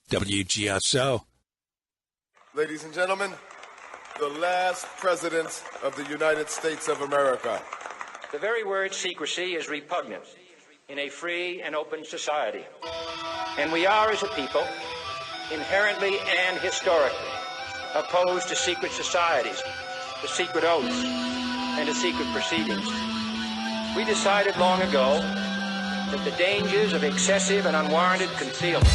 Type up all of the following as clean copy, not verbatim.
WGSO. Ladies and gentlemen, the last president of the United States of America. The very word secrecy is repugnant in a free and open society. And we are, as a people, inherently and historically opposed to secret societies, to secret oaths, and to secret proceedings. We decided long ago that the dangers of excessive and unwarranted concealment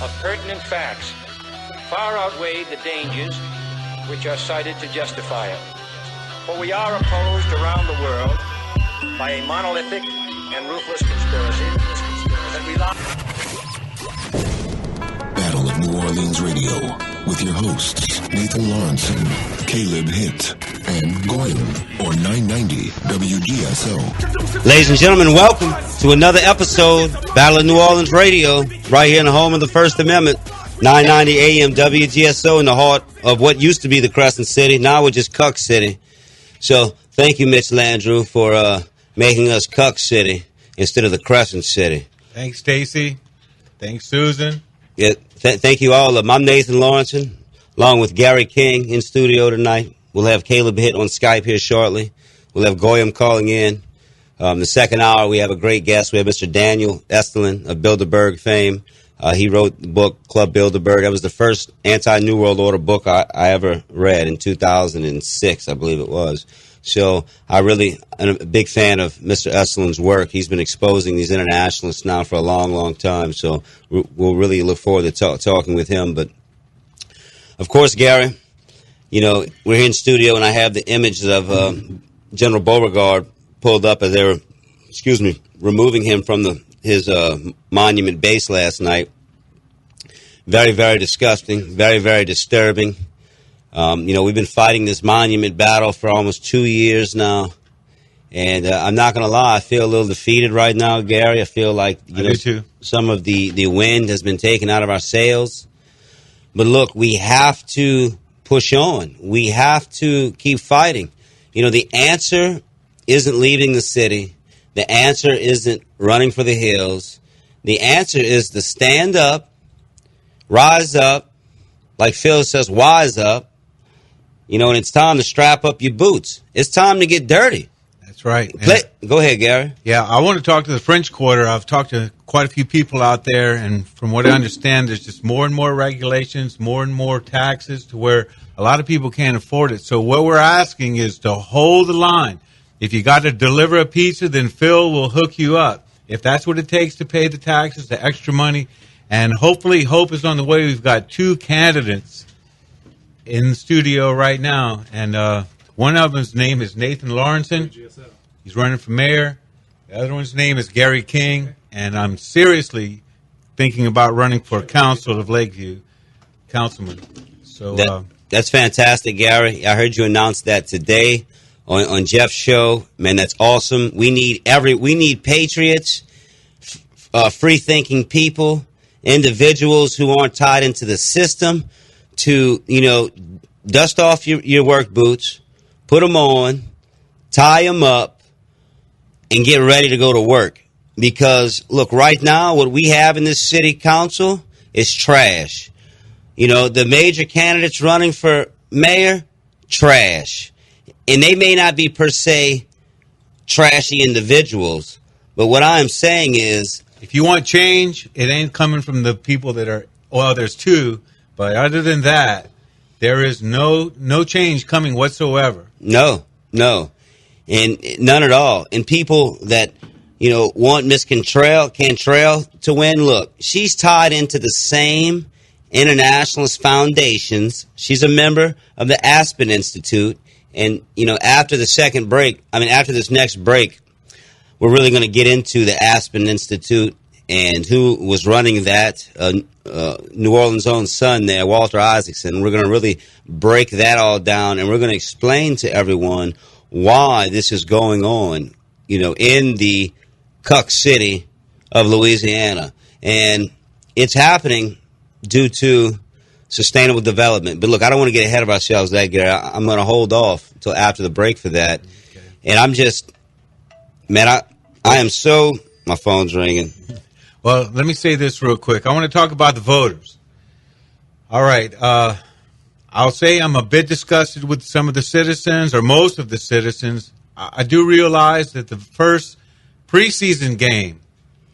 of pertinent facts far outweighed the dangers which are cited to justify it. For we are opposed around the world by a monolithic and ruthless conspiracy that Battle of New Orleans Radio with your hosts Nathan Laurenson, Caleb Hitt, and Goyim, or 990 WGSO. Ladies and gentlemen, welcome to another episode, Battle of New Orleans Radio, right here in the home of the First Amendment, 990 AM WGSO, in the heart of what used to be the Crescent City. Now we're just Cuck City. So thank you, Mitch Landrew, for making us Cuck City instead of the Crescent City. Thanks, Stacy. Thanks, Susan. Yeah, thank you all. I'm Nathan Laurenson, along with Gary King in studio tonight. We'll have Caleb Hitt on Skype here shortly. We'll have Goyim calling in. The second hour, we have a great guest. We have Mr. Daniel Estelin of Bilderberg fame. He wrote the book Club Bilderberg. That was the first anti-New World Order book I ever read in 2006, I believe it was. So I'm a big fan of Mr. Estelin's work. He's been exposing these internationalists now for a long, long time. So we'll really look forward to talking with him. But, of course, Gary, you know, we're here in studio, and I have the images of General Beauregard pulled up as they were, removing him from his monument base last night. Very, very disgusting. Very, very disturbing. We've been fighting this monument battle for almost 2 years now. And I'm not going to lie, I feel a little defeated right now, Gary. I feel like some of the wind has been taken out of our sails. But look, we have to push on. We have to keep fighting. You know, the answer isn't leaving the city. The answer isn't running for the hills. The answer is to stand up, rise up, like Phil says, wise up. You know, and it's time to strap up your boots. It's time to get dirty. That's right. Go ahead, Gary. Yeah, I want to talk to the French Quarter. I've talked to quite a few people out there, and from what I understand, there's just more and more regulations, more and more taxes to where a lot of people can't afford it. So what we're asking is to hold the line. If you got to deliver a pizza, then Phil will hook you up. If that's what it takes to pay the taxes, the extra money, and hopefully hope is on the way. We've got two candidates in the studio right now, and one of them's name is Nathan Laurenson. He's running for mayor. The other one's name is Gary King, and I'm seriously thinking about running for council of Lakeview, councilman. So that's fantastic, Gary. I heard you announce that today on Jeff's show. Man, that's awesome. We need patriots, free-thinking people, individuals who aren't tied into the system to, dust off your work boots, put them on, tie them up, and get ready to go to work. Because, look, right now, what we have in this city council is trash. The major candidates running for mayor, trash. And they may not be per se trashy individuals, but what I'm saying is, if you want change, it ain't coming from the people that are, well, there's two, but other than that, there is no change coming whatsoever. No, and none at all. And people that, want Miss Cantrell to win, look, she's tied into the same internationalist foundations. She's a member of the Aspen Institute. And, after this next break, we're really going to get into the Aspen Institute and who was running that, New Orleans' own son there, Walter Isaacson. We're going to really break that all down, and we're going to explain to everyone why this is going on, in the Cuck City of Louisiana. And it's happening due to sustainable development. But look, I don't want to get ahead of ourselves, Gary. I'm going to hold off until after the break for that. Okay. And I'm just, man, I am so, my phone's ringing. Well, let me say this real quick. I want to talk about the voters. All right. I'll say I'm a bit disgusted with some of the citizens, or most of the citizens. I do realize that the first preseason game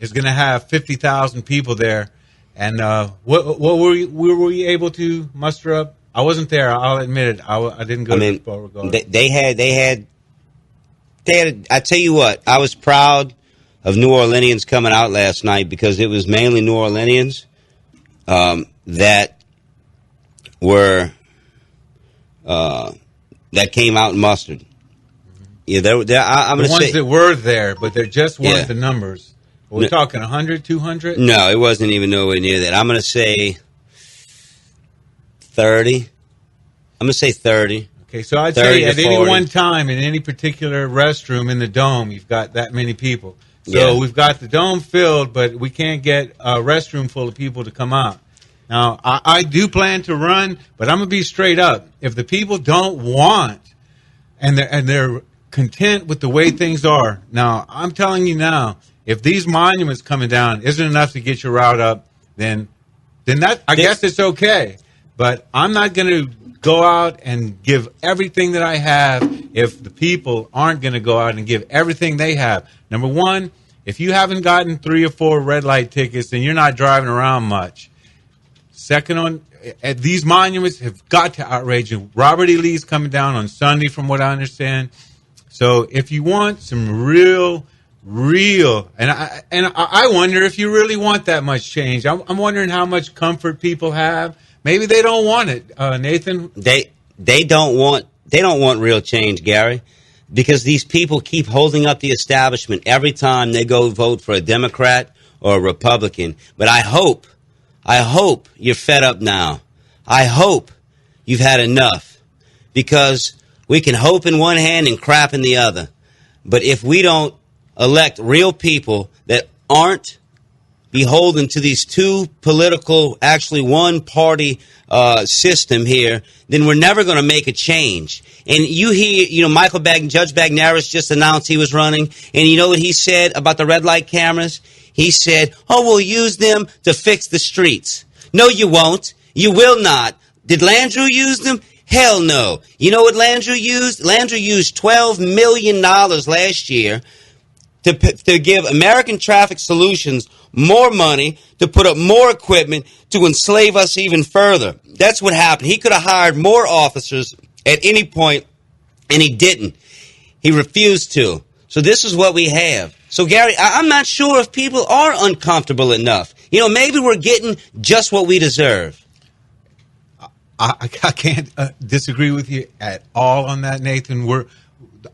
is going to have 50,000 people there. And what were we able to muster up? I wasn't there. I'll admit it. I didn't go to Beauregard. They had. I tell you what, I was proud of New Orleanians coming out last night because it was mainly New Orleanians that were that came out and mustered. Yeah, I'm the going to ones say that were there, but there just weren't the numbers. Are we talking 100, 200? No, it wasn't even nowhere near that. I'm going to say 30. I'm going to say 30. Okay, so I'd say at any one time in any particular restroom in the dome, you've got that many people. So we've got the dome filled, but we can't get a restroom full of people to come out. Now, I do plan to run, but I'm going to be straight up. If the people don't want and they're content with the way things are, now, I'm telling you now, if these monuments coming down isn't enough to get your route up, then that I guess it's okay. But I'm not going to go out and give everything that I have if the people aren't going to go out and give everything they have. Number one, if you haven't gotten 3 or 4 red light tickets, then you're not driving around much. Second, these monuments have got to outrage you. Robert E. Lee's coming down on Sunday, from what I understand. So if you want some real, and I wonder if you really want that much change. I'm wondering how much comfort people have. Maybe they don't want it, Nathan. They don't want real change, Gary, because these people keep holding up the establishment every time they go vote for a Democrat or a Republican. But I hope you're fed up now. I hope you've had enough, because we can hope in one hand and crap in the other. But if we don't elect real people that aren't beholden to these two political, actually one party system here, then we're never going to make a change. And you hear, Judge Bagnaris just announced he was running, and you know what he said about the red light cameras? He said, we'll use them to fix the streets. No, you won't. You will not. Did Landrieu use them? Hell no. You know what Landrieu used? Landrieu used $12 million last year to give American Traffic Solutions more money, to put up more equipment, to enslave us even further. That's what happened. He could have hired more officers at any point, and he didn't. He refused to. So this is what we have. So, Gary, I'm not sure if people are uncomfortable enough. Maybe we're getting just what we deserve. I can't disagree with you at all on that, Nathan.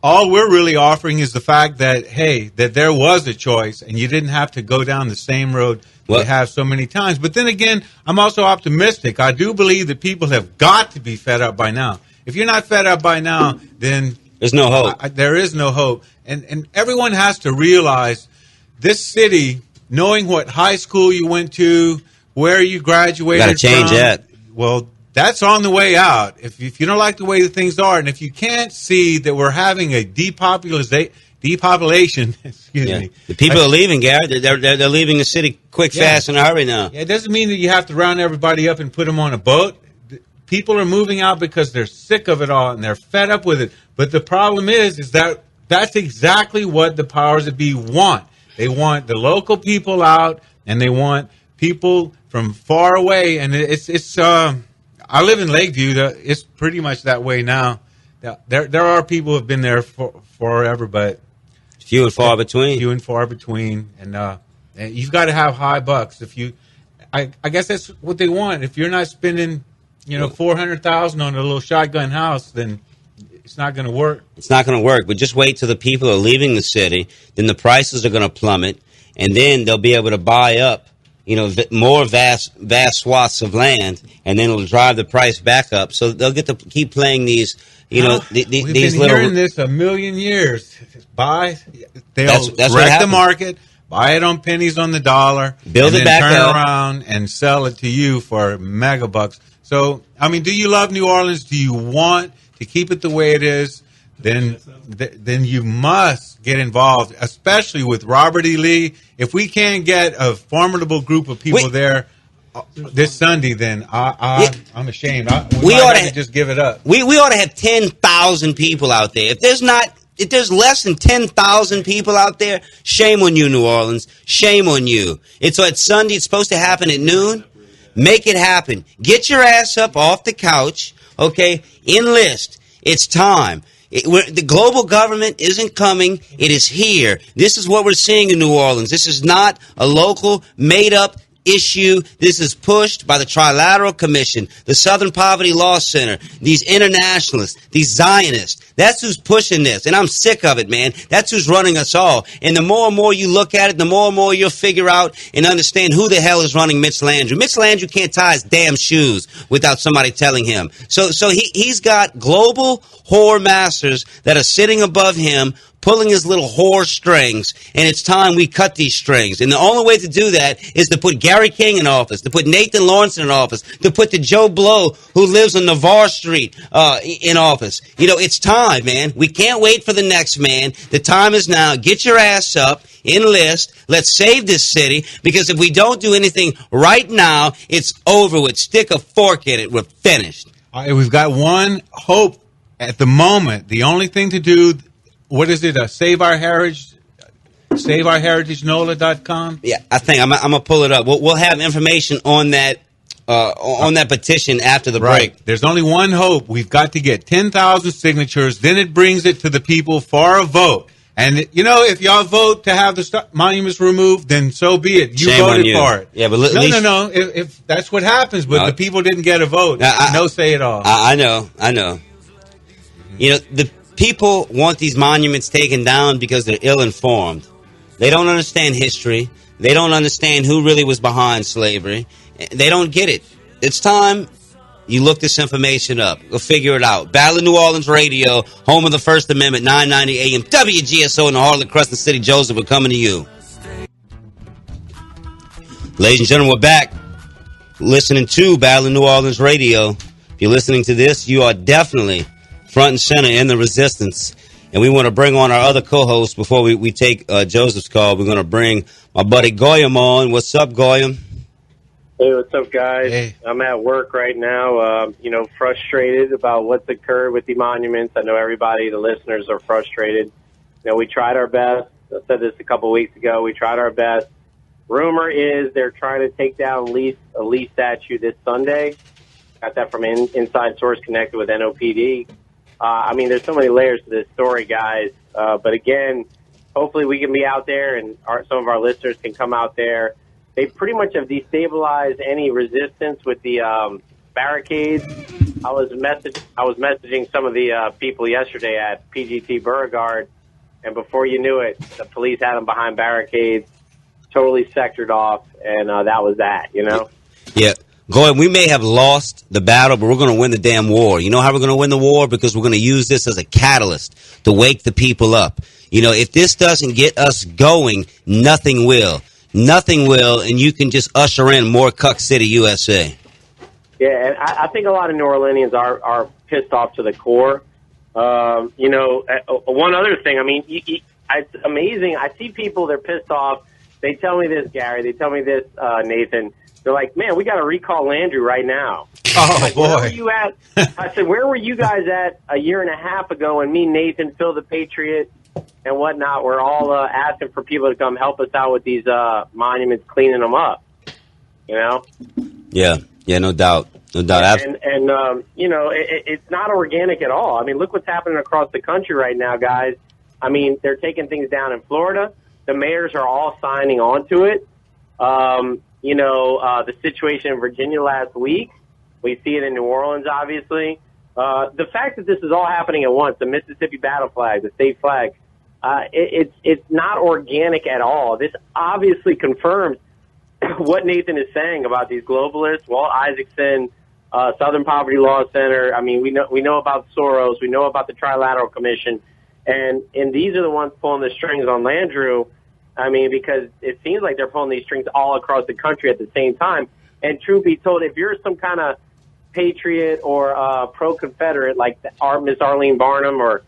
All we're really offering is the fact that, hey, that there was a choice and you didn't have to go down the same road we have so many times. But then again, I'm also optimistic. I do believe that people have got to be fed up by now. If you're not fed up by now, then there's no hope. There is no hope. And everyone has to realize this city, knowing what high school you went to, where you graduated from. Got to change that. Well, that's on the way out. If you don't like the way that things are, and if you can't see that we're having a depopulation, excuse me. The people are leaving, Gary. They're leaving the city quick, fast, in a hurry now. It doesn't mean that you have to round everybody up and put them on a boat. People are moving out because they're sick of it all and they're fed up with it. But the problem is that that's exactly what the powers that be want. They want the local people out, and they want people from far away. And it's I live in Lakeview. It's pretty much that way now. There are people who have been there forever, but few and far between. Few and far between, and you've got to have high bucks. I guess that's what they want. If you're not spending, $400,000 on a little shotgun house, then it's not going to work. It's not going to work. But just wait till the people are leaving the city. Then the prices are going to plummet, and then they'll be able to buy up, more vast swaths of land, and then it'll drive the price back up. So they'll get to keep playing these. We've been hearing this a million years. They'll wreck the market, buy it on pennies on the dollar, build it back up, turn around and sell it to you for megabucks. So, do you love New Orleans? Do you want to keep it the way it is? then you must get involved, especially with Robert E. Lee. If we can't get a formidable group of people there this Sunday, then I'm ashamed. We ought to just give it up. We ought to have 10,000 people out there. If there's less than 10,000 people out there, shame on you, New Orleans. Shame on you. It's Sunday. It's supposed to happen at noon. Make it happen. Get your ass up off the couch, okay? Enlist. It's time. The global government isn't coming. It is here. This is what we're seeing in New Orleans. This is not a local, made-up issue. This is pushed by the Trilateral Commission, the Southern Poverty Law Center, these internationalists, these Zionists. That's who's pushing this, and I'm sick of it, man. That's who's running us all. And the more and more you look at it, the more and more you'll figure out and understand who the hell is running Mitch Landrieu. Mitch Landrieu can't tie his damn shoes without somebody telling him. So he's got global whore masters that are sitting above him, pulling his little whore strings, and it's time we cut these strings. And the only way to do that is to put Gary King in office, to put Nathan Laurenson in office, to put the Joe Blow who lives on Navarre Street in office. You know, it's time, man. We can't wait for the next man. The time is now. Get your ass up, enlist. Let's save this city, because if we don't do anything right now, it's over with. Stick a fork in it. We're finished. All right, we've got one hope at the moment. The only thing to do, what is it? Save Our Heritage, SaveOurHeritageNola.com? Yeah, I think I'm going to pull it up. We'll have information on that petition after the break. There's only one hope. We've got to get 10,000 signatures. Then it brings it to the people for a vote. And, you know, if y'all vote to have the monuments removed, then so be it. You Shame voted you. for it. Yeah, but No. If that's what happens, but the people didn't get a vote. No say at all. I know. You know, the people want these monuments taken down because they're ill-informed. They don't understand history. They don't understand who really was behind slavery. They don't get it. It's time you look this information up. We'll figure it out. Battle of New Orleans Radio, home of the First Amendment, 990 AM, WGSO in the heart of Crescent City. Joseph, we're coming to you. Ladies and gentlemen, we're back listening to Battle of New Orleans Radio. If you're listening to this, you are definitely front and center in the resistance. And we want to bring on our other co-host before we take Joseph's call. We're going to bring my buddy Goyam on. What's up, Goyam? Hey, what's up, guys? Hey. I'm at work right now, frustrated about what's occurred with the monuments. I know everybody, the listeners, are frustrated. You know, we tried our best. I said this a couple weeks ago. We tried our best. Rumor is they're trying to take down a Lee statue this Sunday. Got that from inside source connected with NOPD. There's so many layers to this story, guys. But again, hopefully we can be out there and some of our listeners can come out there. They pretty much have destabilized any resistance with the barricades. I was messaging some of the people yesterday at PGT Beuregard, and before you knew it, the police had them behind barricades, totally sectored off, and that was that, you know? Yeah. Goyam, we may have lost the battle, but we're going to win the damn war. You know how we're going to win the war? Because we're going to use this as a catalyst to wake the people up. You know, if this doesn't get us going, nothing will. Nothing will, and you can just usher in more Cuck City, USA. Yeah, and I think a lot of New Orleanians are pissed off to the core. One other thing, it's amazing. I see people, they're pissed off. They tell me this, Gary. They tell me this, Nathan. They're like, man, we got to recall Landrieu right now. Oh, like, boy. Where were you at? I said, where were you guys at a year and a half ago when me, Nathan, Phil the Patriot, and whatnot, we're all asking for people to come help us out with these monuments, cleaning them up, you know? Yeah, no doubt. And it's not organic at all. I mean, look what's happening across the country right now, guys. I mean, they're taking things down in Florida. The mayors are all signing on to it. The situation in Virginia last week, we see it in New Orleans, obviously. The fact that this is all happening at once, the Mississippi battle flag, the state flag, it's not organic at all. This obviously confirms what Nathan is saying about these globalists, Walt Isaacson, Southern Poverty Law Center. I mean, we know about Soros, we know about the Trilateral Commission, and these are the ones pulling the strings on Landrieu. I mean, because it seems like they're pulling these strings all across the country at the same time. And truth be told, if you're some kind of patriot or pro-Confederate like Miss Arlene Barnum or,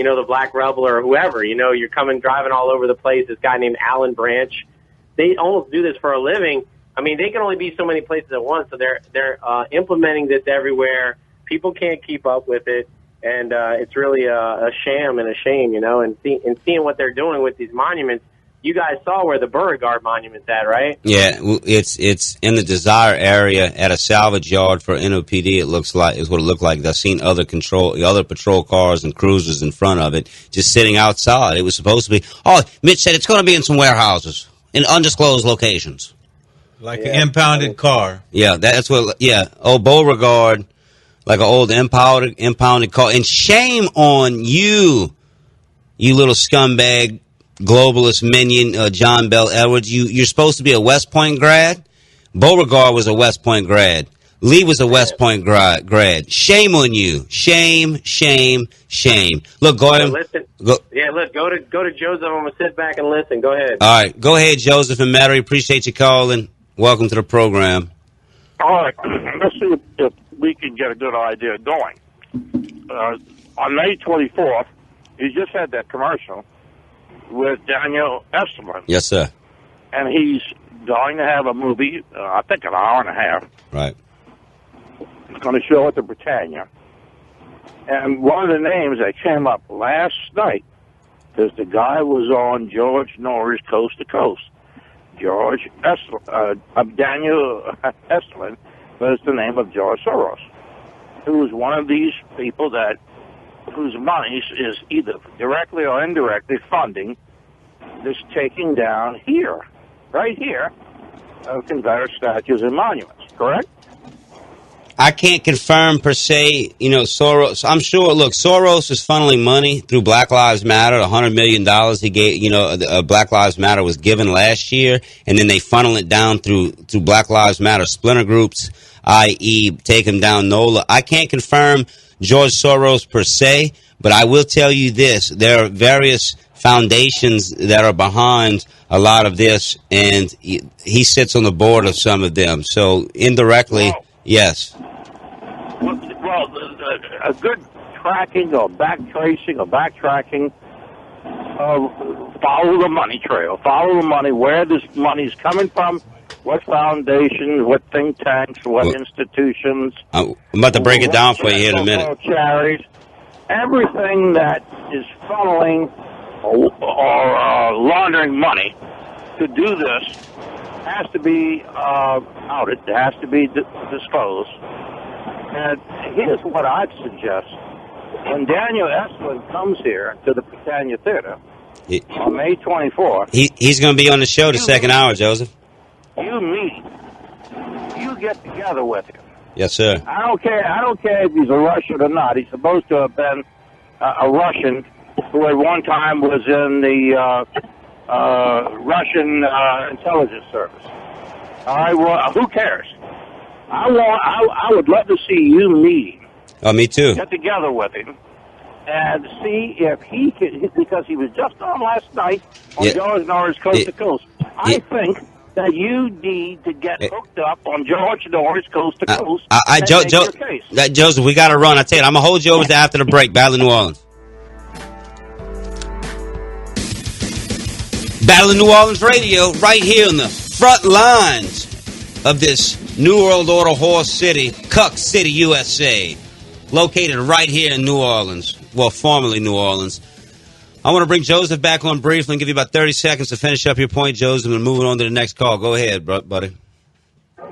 the Black Rebel or whoever. You're driving all over the place. This guy named Alan Branch. They almost do this for a living. I mean, they can only be so many places at once, so they're implementing this everywhere. People can't keep up with it, and it's really a sham and a shame, and seeing what they're doing with these monuments. You guys saw where the Beuregard Monument's at, right? Yeah, it's in the Desire area at a salvage yard for NOPD. It looks like is what it looked like. I've seen other patrol cars and cruisers in front of it, just sitting outside. It was supposed to be. Oh, Mitch said it's going to be in some warehouses in undisclosed locations, like an impounded car. Yeah, that's what. Yeah, Beauregard, like an old impounded car. And shame on you, you little scumbag. Globalist minion, John Bell Edwards. You're supposed to be a West Point grad. Beauregard was a West Point grad. Lee was a West Point grad. Shame on you. Shame, shame, shame. Look, Gordon. Listen. Yeah, look, go to Joseph. I'm gonna sit back and listen. Go ahead. All right, go ahead, Joseph and Mary. Appreciate you calling. Welcome to the program. All right, let's see if we can get a good idea going. On May 24th, you just had that commercial with Daniel Estelman. Yes, sir. And he's going to have a movie, I think an hour and a half. Right. It's going to show at the Britannia. And one of the names that came up last night is the guy was on George Norrie's Coast to Coast. Daniel Estelman was the name of George Soros, who was one of these people whose money is either directly or indirectly funding this taking down right here, of Confederate statues and monuments, correct? I can't confirm per se, Soros. I'm sure, look, Soros is funneling money through Black Lives Matter, $100 million he gave, Black Lives Matter was given last year, and then they funnel it down through Black Lives Matter splinter groups, i.e. take him down NOLA. I can't confirm George Soros per se, but I will tell you this. There are various foundations that are behind a lot of this, and he sits on the board of some of them. So indirectly, yes. Well, a good tracking or backtracing or backtracking follow the money trail. Follow the money, where this money's coming from, what foundations, what think tanks, what institutions. I'm about to break it down for you here in a minute. Charities, everything that is funneling or laundering money to do this has to be outed. It has to be disclosed. And here's what I'd suggest. When Daniel Estelman comes here to the Britannia Theater on May 24th... He's going to be on the show the second hour, Joseph. You get together with him. Yes, sir. I don't care if he's a Russian or not. He's supposed to have been a Russian who at one time was in the Russian intelligence service. All right, well, who cares? I would love to see you meet him. Oh, me too. Get together with him and see if he could, because he was just on last night on George Norrie's Coast to Coast. I think that you need to get hooked up on George Norrie's Coast to Coast. Joseph, we got to run. I tell you, I'm going to hold you over to after the break. Battle of New Orleans. Battle of New Orleans Radio, right here on the front lines of this New World Order horse city, Cuck City, USA. Located right here in New Orleans. Well, formerly New Orleans. I want to bring Joseph back on briefly and give you about 30 seconds to finish up your point, Joseph, and moving on to the next call. Go ahead, buddy. All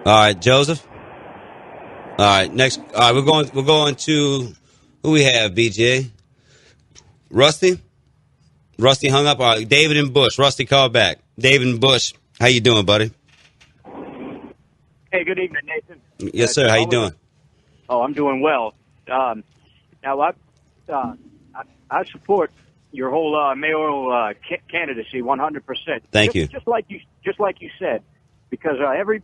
right, Joseph. All right, next. All right, we're going to who we have, BJ. Rusty hung up. All right, David and Bush. Rusty, call back. David and Bush, how you doing, buddy? Hey, good evening, Nathan. Yes, sir. How you doing? Oh, I'm doing well. Now, I support your whole mayoral candidacy 100%. Thank you. Just like you said, because every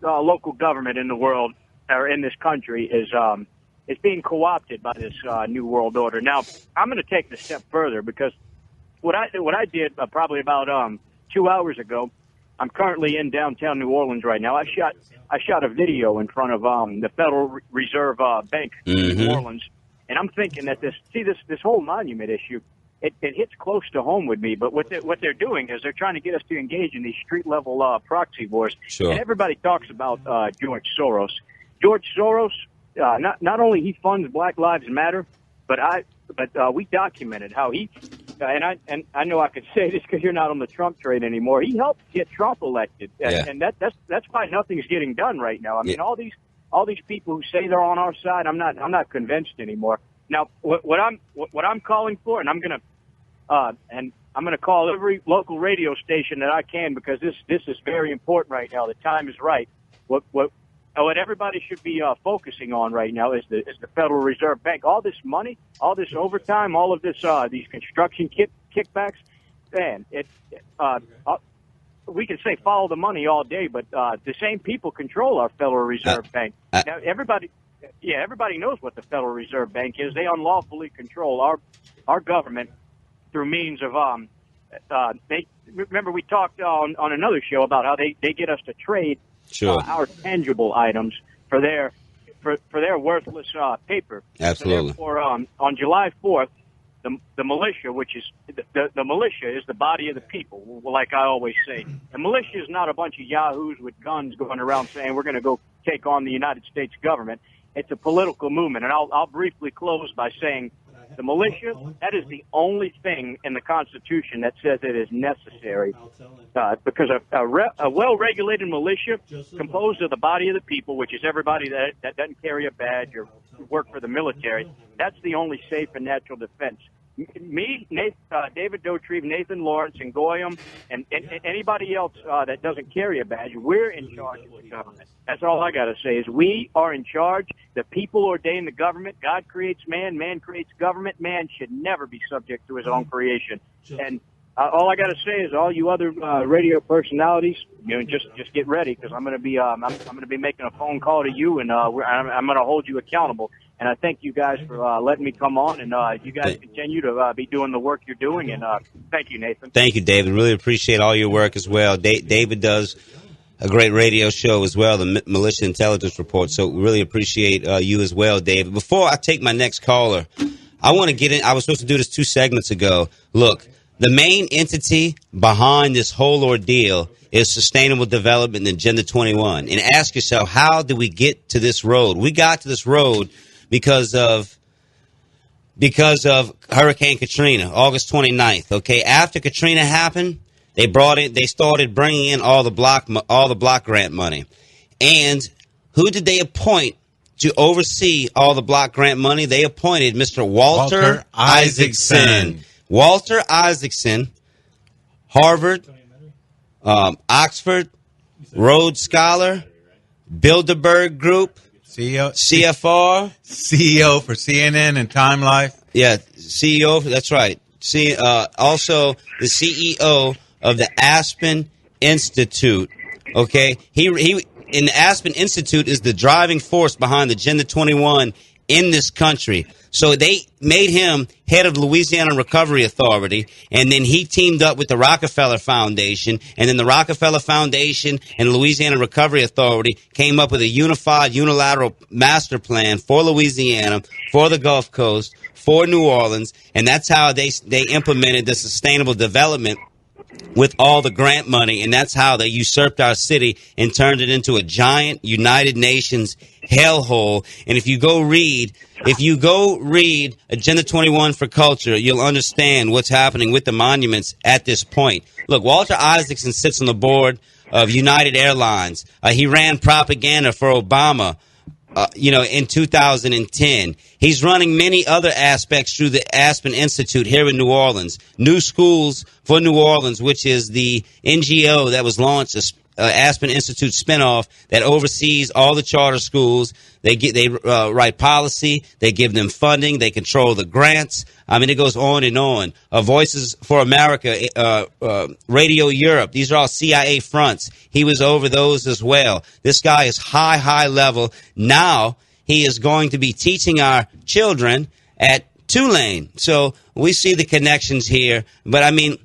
local government in the world or in this country is being co-opted by this new world order. Now, I'm going to take it a step further because what I did probably about 2 hours ago I'm currently in downtown New Orleans right now. I shot a video in front of the Federal Reserve Bank in New Orleans, and I'm thinking that this whole monument issue, it hits close to home with me. But what they're doing is they're trying to get us to engage in these street level proxy wars. Sure. And everybody talks about George Soros. George Soros, not only he funds Black Lives Matter, but we documented how he. And I know I could say this because you're not on the Trump train anymore. He helped get Trump elected, and that's why nothing's getting done right now. I mean, all these people who say they're on our side, I'm not convinced anymore. Now, what I'm calling for, and I'm gonna call every local radio station that I can, because this is very important right now. The time is right. What everybody should be focusing on right now is the Federal Reserve Bank. All this money, all this overtime, all of this these construction kickbacks. Man, we can say follow the money all day, but the same people control our Federal Reserve Bank. Now, everybody knows what the Federal Reserve Bank is. They unlawfully control our government through means of remember we talked on another show about how they get us to trade. Sure. Our tangible items for their worthless paper. Absolutely. So therefore, on July 4th, the militia, which is the militia, is the body of the people. Like I always say, the militia is not a bunch of yahoos with guns going around saying we're going to go take on the United States government. It's a political movement, and I'll briefly close by saying the militia, that is the only thing in the Constitution that says it is necessary, because a well-regulated militia composed of the body of the people, which is everybody that doesn't carry a badge or work for the military, that's the only safe and natural defense. Me, David Dotrieve, Nathan Lawrence, and Goyam, and anybody else that doesn't carry a badge, we're in charge of the government. That's all I got to say is we are in charge. The people ordain the government. God creates man. Man creates government. Man should never be subject to his own creation. And all I got to say is all you other radio personalities, just get ready, because I'm going to be I'm going to be making a phone call to you, and I'm going to hold you accountable. And I thank you guys for letting me come on, and you guys continue to be doing the work you're doing. And thank you, Nathan. Thank you, David. Really appreciate all your work as well. David does a great radio show as well, the Militia Intelligence Report. So we really appreciate you as well, David. Before I take my next caller, I want to get in. I was supposed to do this 2 segments ago. Look, the main entity behind this whole ordeal is Sustainable Development and Agenda 21. And ask yourself, how did we get to this road? We got to this road because of Hurricane Katrina, August 29th. Okay, after Katrina happened, they started bringing in all the block grant money. And who did they appoint to oversee all the block grant money? They appointed Mr. Walter Isaacson. Walter Isaacson, Harvard, Oxford, Rhodes Scholar, Bilderberg Group, CFR, CEO for CNN and Time Life. Yeah, CEO. That's right. Also the CEO of the Aspen Institute. Okay, he in the Aspen Institute is the driving force behind Agenda 21 in this country. So they made him head of the Louisiana Recovery Authority, and then he teamed up with the Rockefeller Foundation, and then the Rockefeller Foundation and Louisiana Recovery Authority came up with a unified, unilateral master plan for Louisiana, for the Gulf Coast, for New Orleans, and that's how they implemented the sustainable development with all the grant money, and that's how they usurped our city and turned it into a giant United Nations hellhole. And if you go read Agenda 21 for Culture, you'll understand what's happening with the monuments at this point. Look, Walter Isaacson sits on the board of United Airlines. He ran propaganda for Obama, in 2010. He's running many other aspects through the Aspen Institute here in New Orleans. New Schools for New Orleans, which is the NGO that was launched, Aspen Institute spinoff that oversees all the charter schools. They write policy. They give them funding. They control the grants. I mean, it goes on and on. Voices for America, Radio Europe. These are all CIA fronts. He was over those as well. This guy is high level. Now he is going to be teaching our children at Tulane. So we see the connections here. But I mean,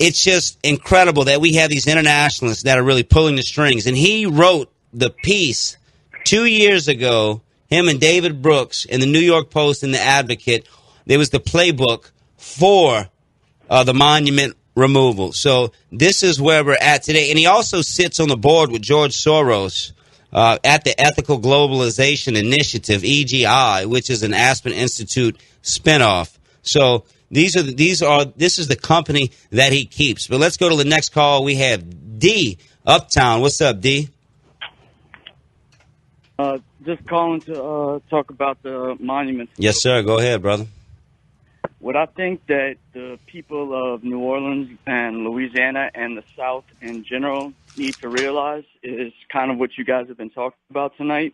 it's just incredible that we have these internationalists that are really pulling the strings. And he wrote the piece 2 years ago, him and David Brooks in the New York Post and the Advocate. There was the playbook for the monument removal. So this is where we're at today. And he also sits on the board with George Soros at the Ethical Globalization Initiative, EGI, which is an Aspen Institute spinoff. So this is the company that he keeps. But let's go to the next call. We have D, Uptown. What's up, D? Just calling to talk about the monuments. Yes, sir. Go ahead, brother. What I think that the people of New Orleans and Louisiana and the South in general need to realize is kind of what you guys have been talking about tonight,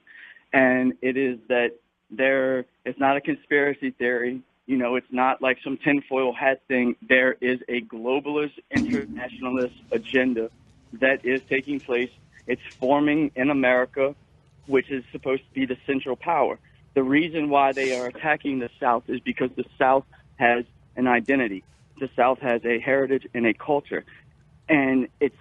and it is that it's not a conspiracy theory. You know, it's not like some tinfoil hat thing. There is a globalist, internationalist agenda that is taking place. It's forming in America, which is supposed to be the central power. The reason why they are attacking the South is because the South has an identity. The South has a heritage and a culture, and it's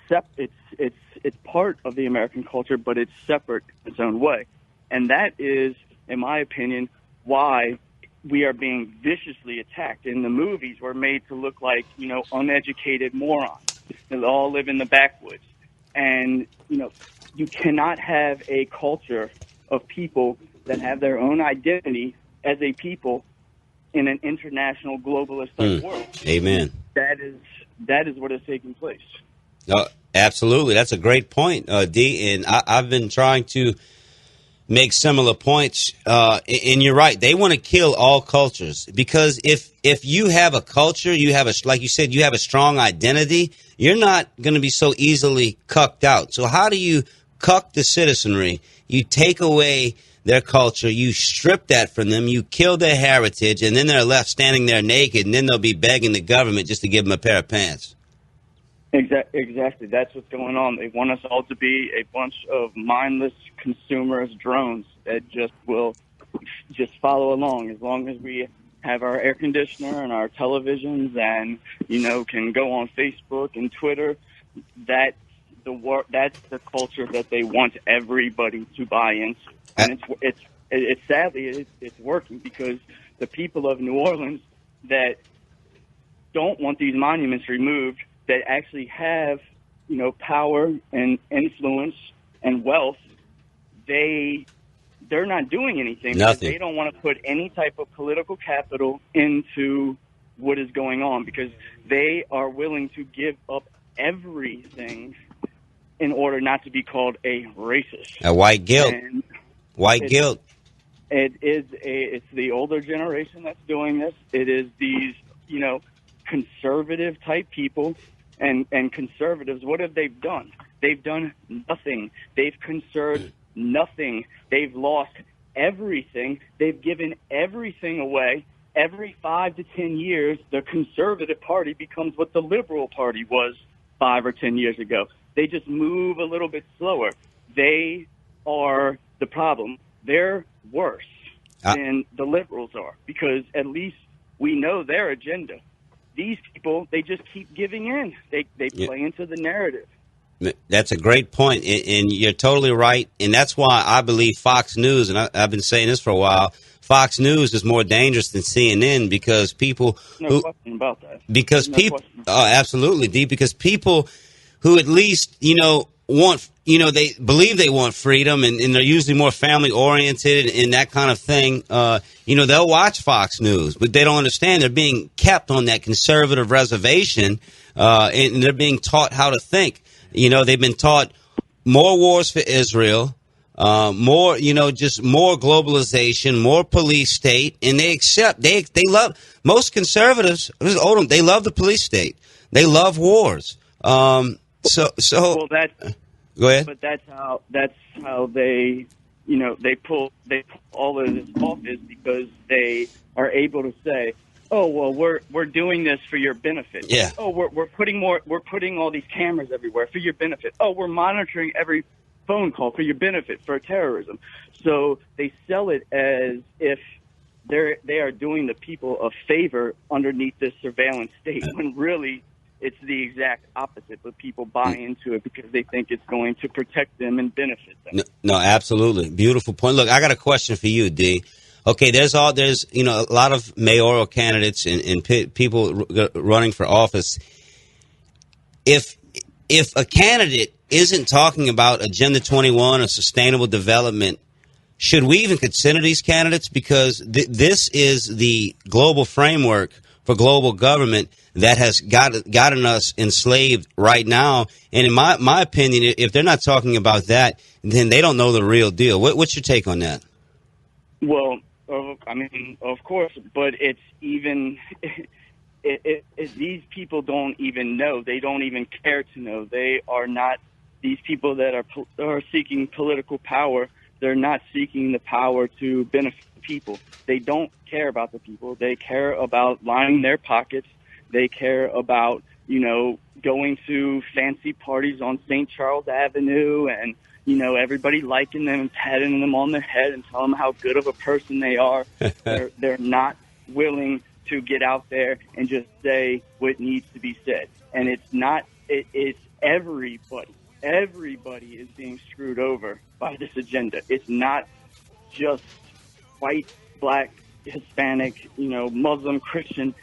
part of the American culture, but it's separate in its own way. And that is, in my opinion, why we are being viciously attacked. And the movies were made to look like, you know, uneducated morons. They all live in the backwoods. And, you know, you cannot have a culture of people that have their own identity as a people in an international globalist type world. Amen. That is what is taking place. Absolutely. That's a great point, D. And I've been trying to make similar points. And you're right. They want to kill all cultures, because if you have a culture, you have like you said, you have a strong identity, you're not going to be so easily cucked out. So how do you cuck the citizenry? You take away their culture, you strip that from them, you kill their heritage, and then they're left standing there naked, and then they'll be begging the government just to give them a pair of pants. Exactly. That's what's going on. They want us all to be a bunch of mindless consumerist drones that just will just follow along as long as we have our air conditioner and our televisions and, you know, can go on Facebook and Twitter. That's the culture that they want everybody to buy into. And it's sadly it's working, because the people of New Orleans that don't want these monuments removed, that actually have, you know, power and influence and wealth, they're not doing anything. Nothing. They don't want to put any type of political capital into what is going on, because they are willing to give up everything in order not to be called a racist. A white guilt. White guilt. It's the older generation that's doing this. It is these, you know, conservative type people, and conservatives. What have they done? They've done nothing. They've conserved nothing. They've lost everything. They've given everything away. Every 5 to 10 years, the Conservative Party becomes what the Liberal Party was 5 or 10 years ago. They just move a little bit slower. They are the problem. They're worse than the liberals are, because at least we know their agenda. These people, they just keep giving in. They play into the narrative. That's a great point, and you're totally right. And that's why I believe Fox News, and I've been saying this for a while, Fox News is more dangerous than CNN, because people no question about that. Because no people, question. Absolutely, D. Because people who at least want, they believe they want freedom, and they're usually more family oriented and that kind of thing. They'll watch Fox News, but they don't understand they're being kept on that conservative reservation, and they're being taught how to think. They've been taught more wars for Israel, more globalization, more police state, and they love, most conservatives, they love the police state. They love wars. Go ahead. But that's how they pull all of this off, is because they are able to say, oh, well, we're doing this for your benefit. Yeah. Oh, we're putting all these cameras everywhere for your benefit. Oh, we're monitoring every phone call for your benefit, for terrorism. So they sell it as if they are doing the people a favor underneath this surveillance state, when really It's the exact opposite, but people buy into it because they think it's going to protect them and benefit them. No, absolutely. Beautiful point. Look, I got a question for you, D. Okay, there's a lot of mayoral candidates and people running for office. If a candidate isn't talking about Agenda 21 or sustainable development, should we even consider these candidates? Because this is the global framework for global government that has gotten us enslaved right now. And in my opinion, if they're not talking about that, then they don't know the real deal. What's your take on that? Well, I mean, of course, but it's even these people don't even know. They don't even care to know. They are not these people that are seeking political power. They're not seeking the power to benefit people. They don't care about the people. They care about lining their pockets. They care about, going to fancy parties on St. Charles Avenue and, everybody liking them and patting them on the head and telling them how good of a person they are. They're not willing to get out there and just say what needs to be said. And it's everybody. Everybody is being screwed over by this agenda. It's not just white, black, Hispanic, Muslim, Christian.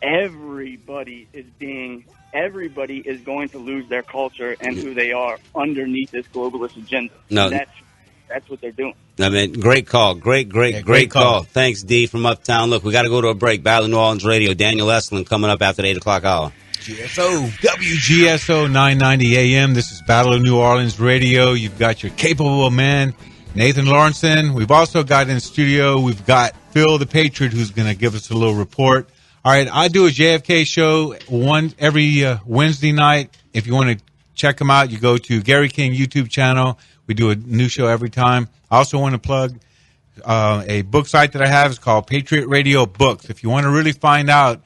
Everybody is going to lose their culture and who they are underneath this globalist agenda. No, that's what they're doing. I mean, great call. Great call. Thanks, D, from Uptown. Look, we got to go to a break. Battle of New Orleans Radio. Daniel Estlin coming up after the 8 o'clock hour. WGSO 990 AM. This is Battle of New Orleans Radio. You've got your capable man, Nathan Laurenson. We've also got in studio, we've got Phil the Patriot, who's going to give us a little report. All right, I do a JFK show every Wednesday night. If you want to check them out, you go to Gary King YouTube channel. We do a new show every time. I also want to plug a book site that I have. It's called Patriot Radio Books. If you want to really find out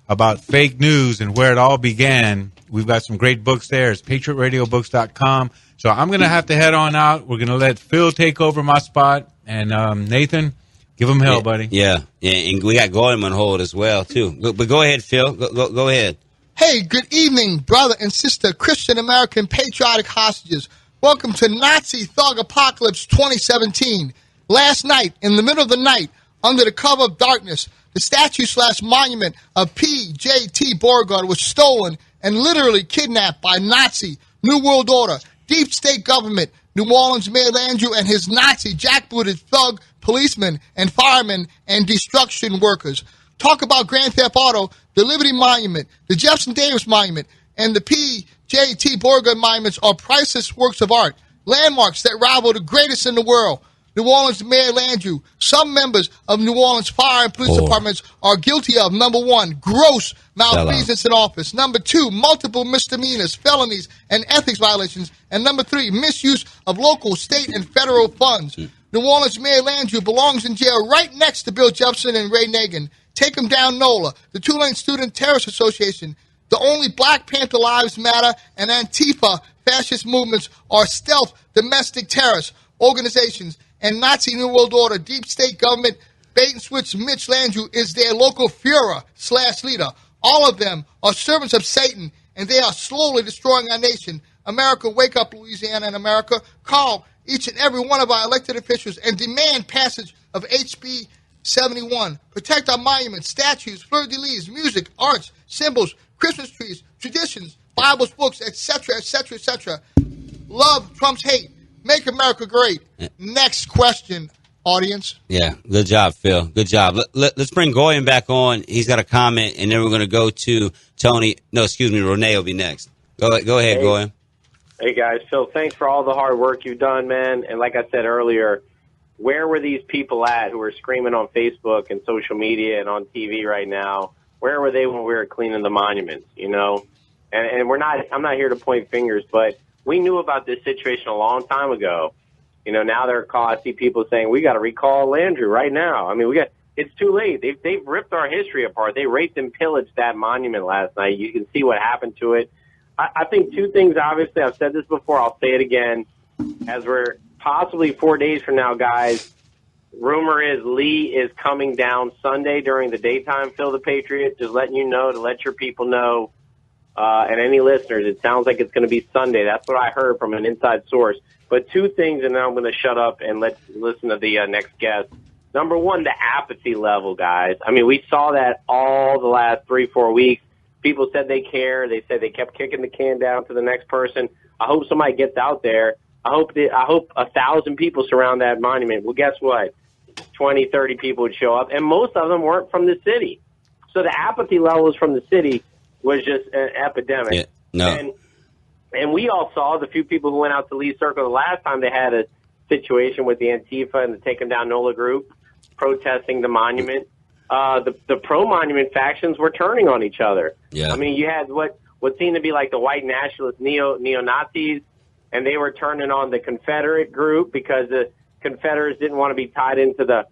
about fake news and where it all began, we've got some great books there. It's patriotradiobooks.com. So I'm going to have to head on out. We're going to let Phil take over my spot. And Nathan, give him hell, buddy. Yeah, and we got Goyam on hold as well, too. But go ahead, Phil. Go ahead. Hey, good evening, brother and sister, Christian American patriotic hostages. Welcome to Nazi Thug Apocalypse 2017. Last night, in the middle of the night, under the cover of darkness, the statue/monument of PGT Beuregard was stolen and literally kidnapped by Nazi New World Order, deep state government, New Orleans Mayor Landrieu and his Nazi jackbooted thug policemen and firemen and destruction workers. Talk about Grand Theft Auto, the Liberty Monument, the Jefferson Davis Monument, and the PGT Beuregard monuments are priceless works of art, landmarks that rival the greatest in the world. New Orleans Mayor Landrieu, some members of New Orleans fire and police departments are guilty of, number 1, gross malfeasance in office, number 2, multiple misdemeanors, felonies, and ethics violations, and number 3, misuse of local, state, and federal funds. New Orleans Mayor Landrieu belongs in jail right next to Bill Jefferson and Ray Nagin. Take him down, NOLA, the Tulane Student Terrorist Association. The only Black Panther Lives Matter and Antifa fascist movements are stealth domestic terrorist organizations, and Nazi New World Order, deep state government, bait and switch Mitch Landrieu is their local Führer/leader. All of them are servants of Satan, and they are slowly destroying our nation. America, wake up, Louisiana and America. Call each and every one of our elected officials and demand passage of HB 71. Protect our monuments, statues, fleur-de-lis, music, arts, symbols, Christmas trees, traditions, Bibles, books, etc., etc., etc. Love trumps hate. Make America great. Next question, audience. Yeah, good job, Phil. Good job. Let's bring Goyam back on. He's got a comment, and then we're going to go to Tony. No, excuse me, Renee will be next. Go ahead, Goyam. Hey, guys. Phil, thanks for all the hard work you've done, man. And like I said earlier, where were these people at who were screaming on Facebook and social media and on TV right now? Where were they when we were cleaning the monuments, And I'm not here to point fingers, but we knew about this situation a long time ago. Now I see people saying, we got to recall Landrieu right now. I mean, it's too late. They've ripped our history apart. They raped and pillaged that monument last night. You can see what happened to it. I think two things, obviously. I've said this before. I'll say it again. As we're possibly 4 days from now, guys, rumor is Lee is coming down Sunday during the daytime, Phil the Patriot. Just letting you know, to let your people know. and any listeners, it sounds like it's going to be Sunday. That's what I heard from an inside source. But two things, and then I'm going to shut up and let's listen to the next guest. Number one, the apathy level, guys. I mean, we saw that all the last 3-4 weeks. People said they care. They said they kept kicking the can down to the next person. I hope somebody gets out there. I hope 1,000 people surround that monument. Well, guess what? 20, 30 people would show up, and most of them weren't from the city. So the apathy levels from the city was just an epidemic. Yeah, no. And we all saw the few people who went out to Lee Circle the last time they had a situation with the Antifa and the Take 'em Down NOLA group protesting the monument. The pro-monument factions were turning on each other. Yeah. I mean, you had what seemed to be like the white nationalist neo-Nazis, and they were turning on the Confederate group because the Confederates didn't want to be tied into the,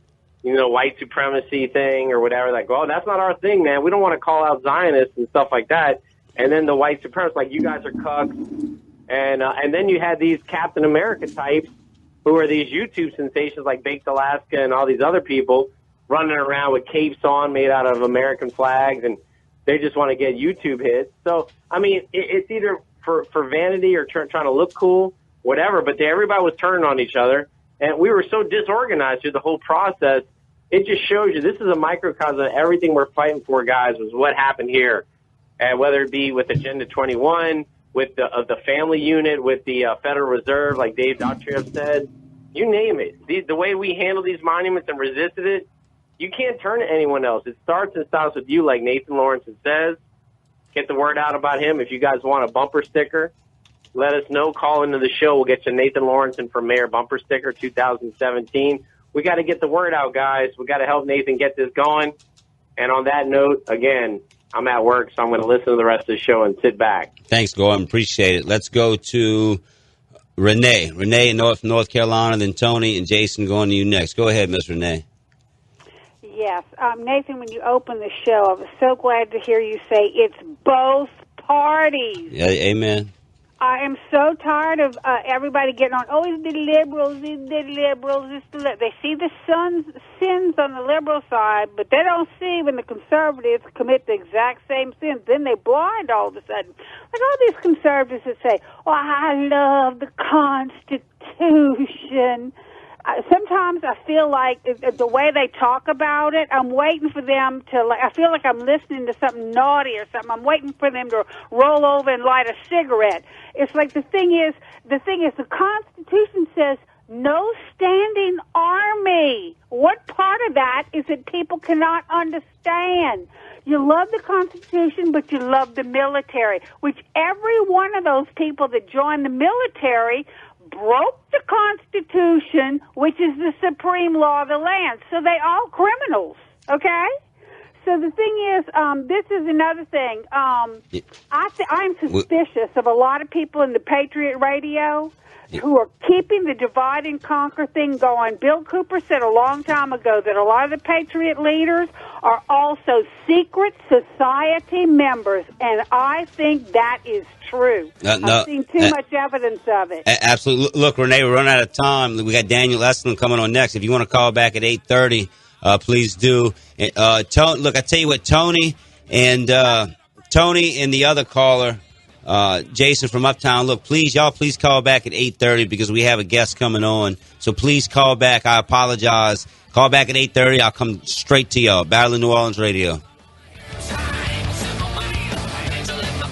white supremacy thing or whatever. Like, well, that's not our thing, man. We don't want to call out Zionists and stuff like that. And then the white supremacists, like, you guys are cucks. And then you had these Captain America types who are these YouTube sensations like Baked Alaska and all these other people running around with capes on made out of American flags, and they just want to get YouTube hits. So, I mean, it's either for vanity or trying to look cool, whatever, but everybody was turning on each other, and we were so disorganized through the whole process. It just shows you this is a microcosm of everything we're fighting for, guys, was what happened here. And whether it be with Agenda 21, with the family unit, with the Federal Reserve, like Dave Daughtry said, you name it. The way we handle these monuments and resisted it, you can't turn to anyone else. It starts and stops with you, like Nathan Laurenson says. Get the word out about him. If you guys want a bumper sticker, let us know. Call into the show. We'll get you Nathan Laurenson for Mayor bumper sticker 2017. We got to get the word out, guys. We got to help Nathan get this going. And on that note, again, I'm at work, so I'm going to listen to the rest of the show and sit back. Thanks, Gordon. Appreciate it. Let's go to Renee. Renee in North Carolina, then Tony and Jason going to you next. Go ahead, Miss Renee. Yes. Nathan, when you opened the show, I was so glad to hear you say it's both parties. Yeah, amen. I am so tired of everybody getting on, it's the liberals, They see the sins on the liberal side, but they don't see when the conservatives commit the exact same sins. Then they blind all of a sudden. Like all these conservatives that say, I love the Constitution. Sometimes I feel like the way they talk about it, I'm waiting for them to, I feel like I'm listening to something naughty or something. I'm waiting for them to roll over and light a cigarette. It's like the thing is, the Constitution says no standing army. What part of that is that people cannot understand? You love the Constitution, but you love the military, which every one of those people that joined the military broke the Constitution, which is the supreme law of the land. So they all criminals, okay? So the thing is, this is another thing. I'm suspicious of a lot of people in the Patriot Radio who are keeping the divide and conquer thing going. Bill Cooper said a long time ago that a lot of the Patriot leaders are also secret society members, and I think that is true. I've seen too much evidence of it. Absolutely. Look, Renee, we're running out of time. We got Daniel Estlin coming on next. If you want to call back at 8:30, please do. Look, I tell you what, Tony and the other caller, Jason from Uptown, look, please call back at 8:30 because we have a guest coming on. So please call back. I apologize. Call back at 8:30. I'll come straight to y'all. Battle of New Orleans Radio.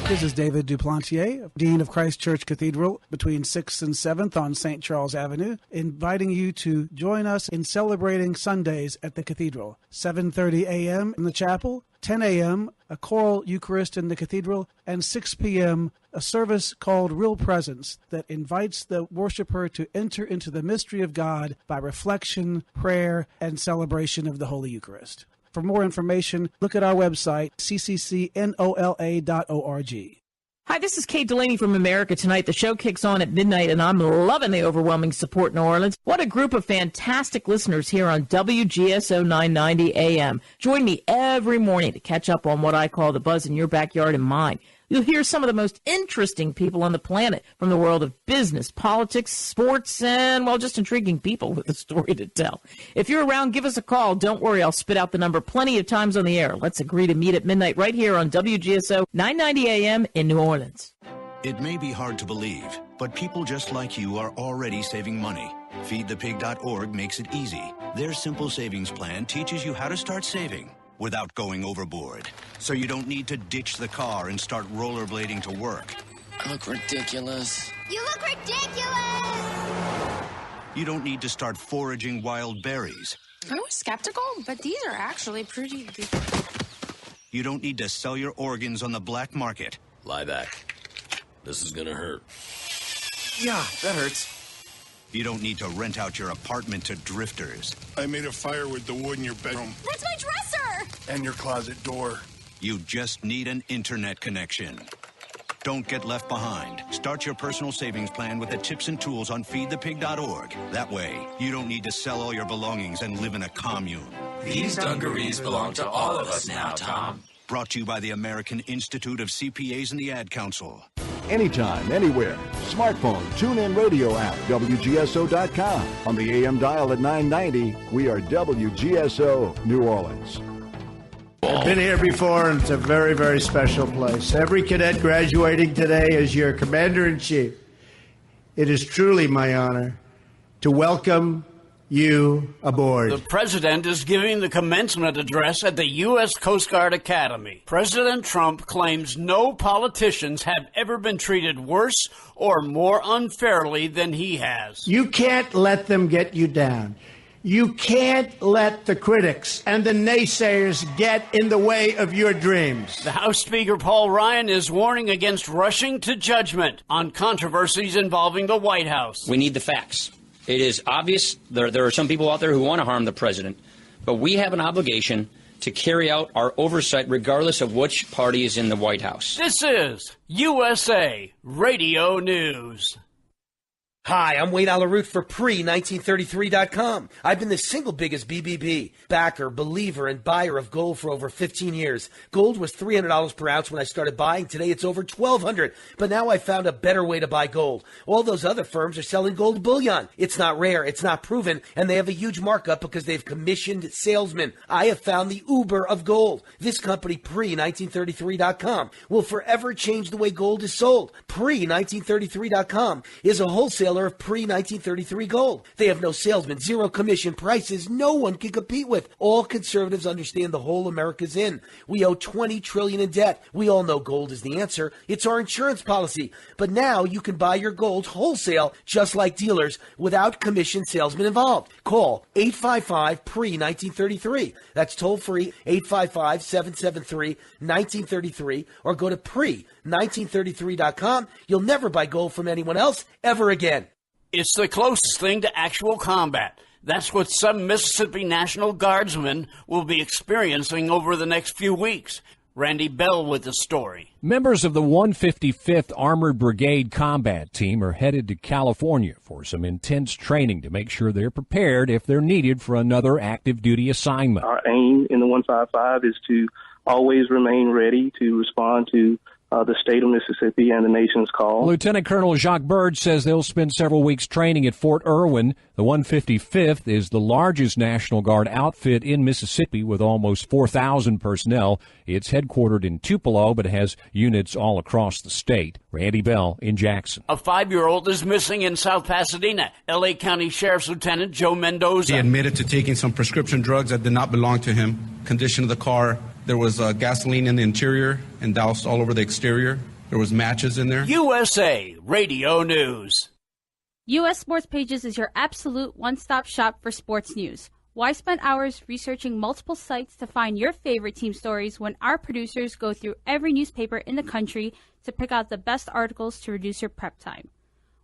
This is David Duplantier, Dean of Christ Church Cathedral, between 6th and 7th on St. Charles Avenue, inviting you to join us in celebrating Sundays at the Cathedral. 7:30 a.m. in the chapel, 10 a.m., a choral Eucharist in the Cathedral, and 6 p.m., a service called Real Presence that invites the worshiper to enter into the mystery of God by reflection, prayer, and celebration of the Holy Eucharist. For more information, look at our website, cccnola.org. Hi, this is Kate Delaney from America Tonight. The show kicks on at midnight, and I'm loving the overwhelming support in New Orleans. What a group of fantastic listeners here on WGSO 990 AM. Join me every morning to catch up on what I call the buzz in your backyard and mine. You'll hear some of the most interesting people on the planet from the world of business, politics, sports, and, well, just intriguing people with a story to tell. If you're around, give us a call. Don't worry, I'll spit out the number plenty of times on the air. Let's agree to meet at midnight right here on WGSO 990 AM in New Orleans. It may be hard to believe, but people just like you are already saving money. FeedThePig.org makes it easy. Their simple savings plan teaches you how to start saving without going overboard. So you don't need to ditch the car and start rollerblading to work. I look ridiculous. You look ridiculous! You don't need to start foraging wild berries. I was skeptical, but these are actually pretty good. You don't need to sell your organs on the black market. Lie back. This is gonna hurt. Yeah, that hurts. You don't need to rent out your apartment to drifters. I made a fire with the wood in your bedroom. That's my dresser! And your closet door. You just need an internet connection. Don't get left behind. Start your personal savings plan with the tips and tools on feedthepig.org. That way, you don't need to sell all your belongings and live in a commune. These dungarees belong to all of us now, Tom. Brought to you by the American Institute of CPAs and the Ad Council. Anytime, anywhere. Smartphone, TuneIn radio app, WGSO.com. On the AM dial at 990, we are WGSO New Orleans. I've been here before, and it's a very, very special place. Every cadet graduating today is your commander-in-chief. It is truly my honor to welcome you aboard. The president is giving the commencement address at the U.S. Coast Guard Academy. President Trump claims no politicians have ever been treated worse or more unfairly than he has. You can't let them get you down. You can't let the critics and the naysayers get in the way of your dreams. The House Speaker Paul Ryan is warning against rushing to judgment on controversies involving the White House. We need the facts. It is obvious there are some people out there who want to harm the president, but we have an obligation to carry out our oversight regardless of which party is in the White House. This is USA Radio News. Hi, I'm Wade Alaroot for Pre-1933.com. I've been the single biggest BBB backer, believer, and buyer of gold for over 15 years. Gold was $300 per ounce when I started buying. Today it's over $1,200. But now I found a better way to buy gold. All those other firms are selling gold bullion. It's not rare, it's not proven, and they have a huge markup because they've commissioned salesmen. I have found the Uber of gold. This company, Pre-1933.com, will forever change the way gold is sold. Pre-1933.com is a wholesaler of pre-1933 gold. They have no salesmen, zero commission, prices no one can compete with. All conservatives understand the whole America's in. We owe $20 trillion in debt. We all know gold is the answer. It's our insurance policy. But now you can buy your gold wholesale, just like dealers, without commission salesmen involved. Call 855-PRE-1933. That's toll free, 855-773-1933, or go to pre1933.com. You'll never buy gold from anyone else ever again. It's the closest thing to actual combat. That's what some Mississippi National Guardsmen will be experiencing over the next few weeks. Randy Bell with the story. Members of the 155th Armored Brigade Combat Team are headed to California for some intense training to make sure they're prepared if they're needed for another active duty assignment. Our aim in the 155 is to always remain ready to respond to the state of Mississippi and the nation's call. Lieutenant Colonel Jacques Bird says they'll spend several weeks training at Fort Irwin. The 155th is the largest National Guard outfit in Mississippi with almost 4,000 personnel. It's headquartered in Tupelo, but has units all across the state. Randy Bell in Jackson. A 5-year-old is missing in South Pasadena. L.A. County Sheriff's Lieutenant Joe Mendoza. He admitted to taking some prescription drugs that did not belong to him. Condition of the car, there was gasoline in the interior and doused all over the exterior. There was matches in there. USA Radio News. U.S. Sports Pages is your absolute one-stop shop for sports news. Why spend hours researching multiple sites to find your favorite team stories when our producers go through every newspaper in the country to pick out the best articles to reduce your prep time?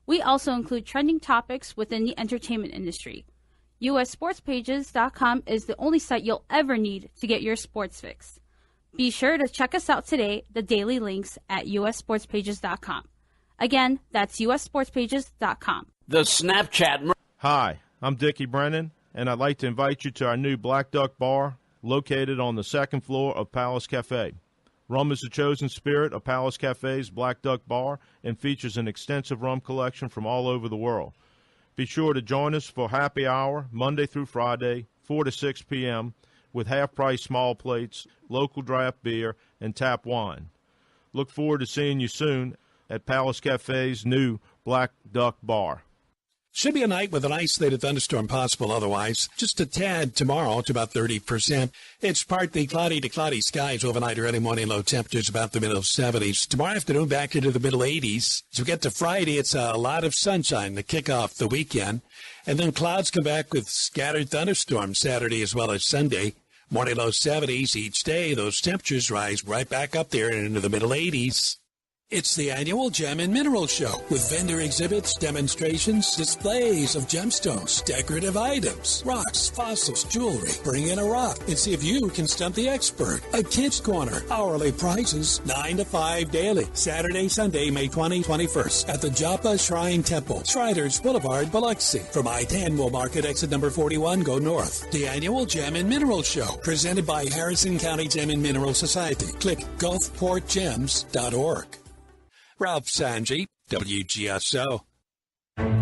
We also include trending topics within the entertainment industry. USSportsPages.com is the only site you'll ever need to get your sports fix. Be sure to check us out today, the daily links at USSportsPages.com. Again, that's USSportsPages.com. The Snapchat. Hi, I'm Dickie Brennan, and I'd like to invite you to our new Black Duck Bar located on the second floor of Palace Cafe. Rum is the chosen spirit of Palace Cafe's Black Duck Bar and features an extensive rum collection from all over the world. Be sure to join us for happy hour Monday through Friday, 4 to 6 p.m., with half-price small plates, local draft beer, and tap wine. Look forward to seeing you soon at Palace Cafe's new Black Duck Bar. Should be a night with an isolated thunderstorm possible otherwise. Just a tad tomorrow to about 30%. It's partly cloudy to cloudy skies overnight, early morning low temperatures about the middle 70s. Tomorrow afternoon back into the middle 80s. As we get to Friday, it's a lot of sunshine to kick off the weekend. And then clouds come back with scattered thunderstorms Saturday as well as Sunday. Morning low 70s each day. Those temperatures rise right back up there and into the middle 80s. It's the annual Gem and Mineral Show with vendor exhibits, demonstrations, displays of gemstones, decorative items, rocks, fossils, jewelry. Bring in a rock and see if you can stump the expert. A Kids Corner, hourly prices, 9 to 5 daily. Saturday, Sunday, May 20, 21st at the Joppa Shrine Temple, Shriners Boulevard, Biloxi. From I-10 Will Market, exit number 41, go north. The annual Gem and Mineral Show, presented by Harrison County Gem and Mineral Society. Click gulfportgems.org. Ralph Sanji, WGSO.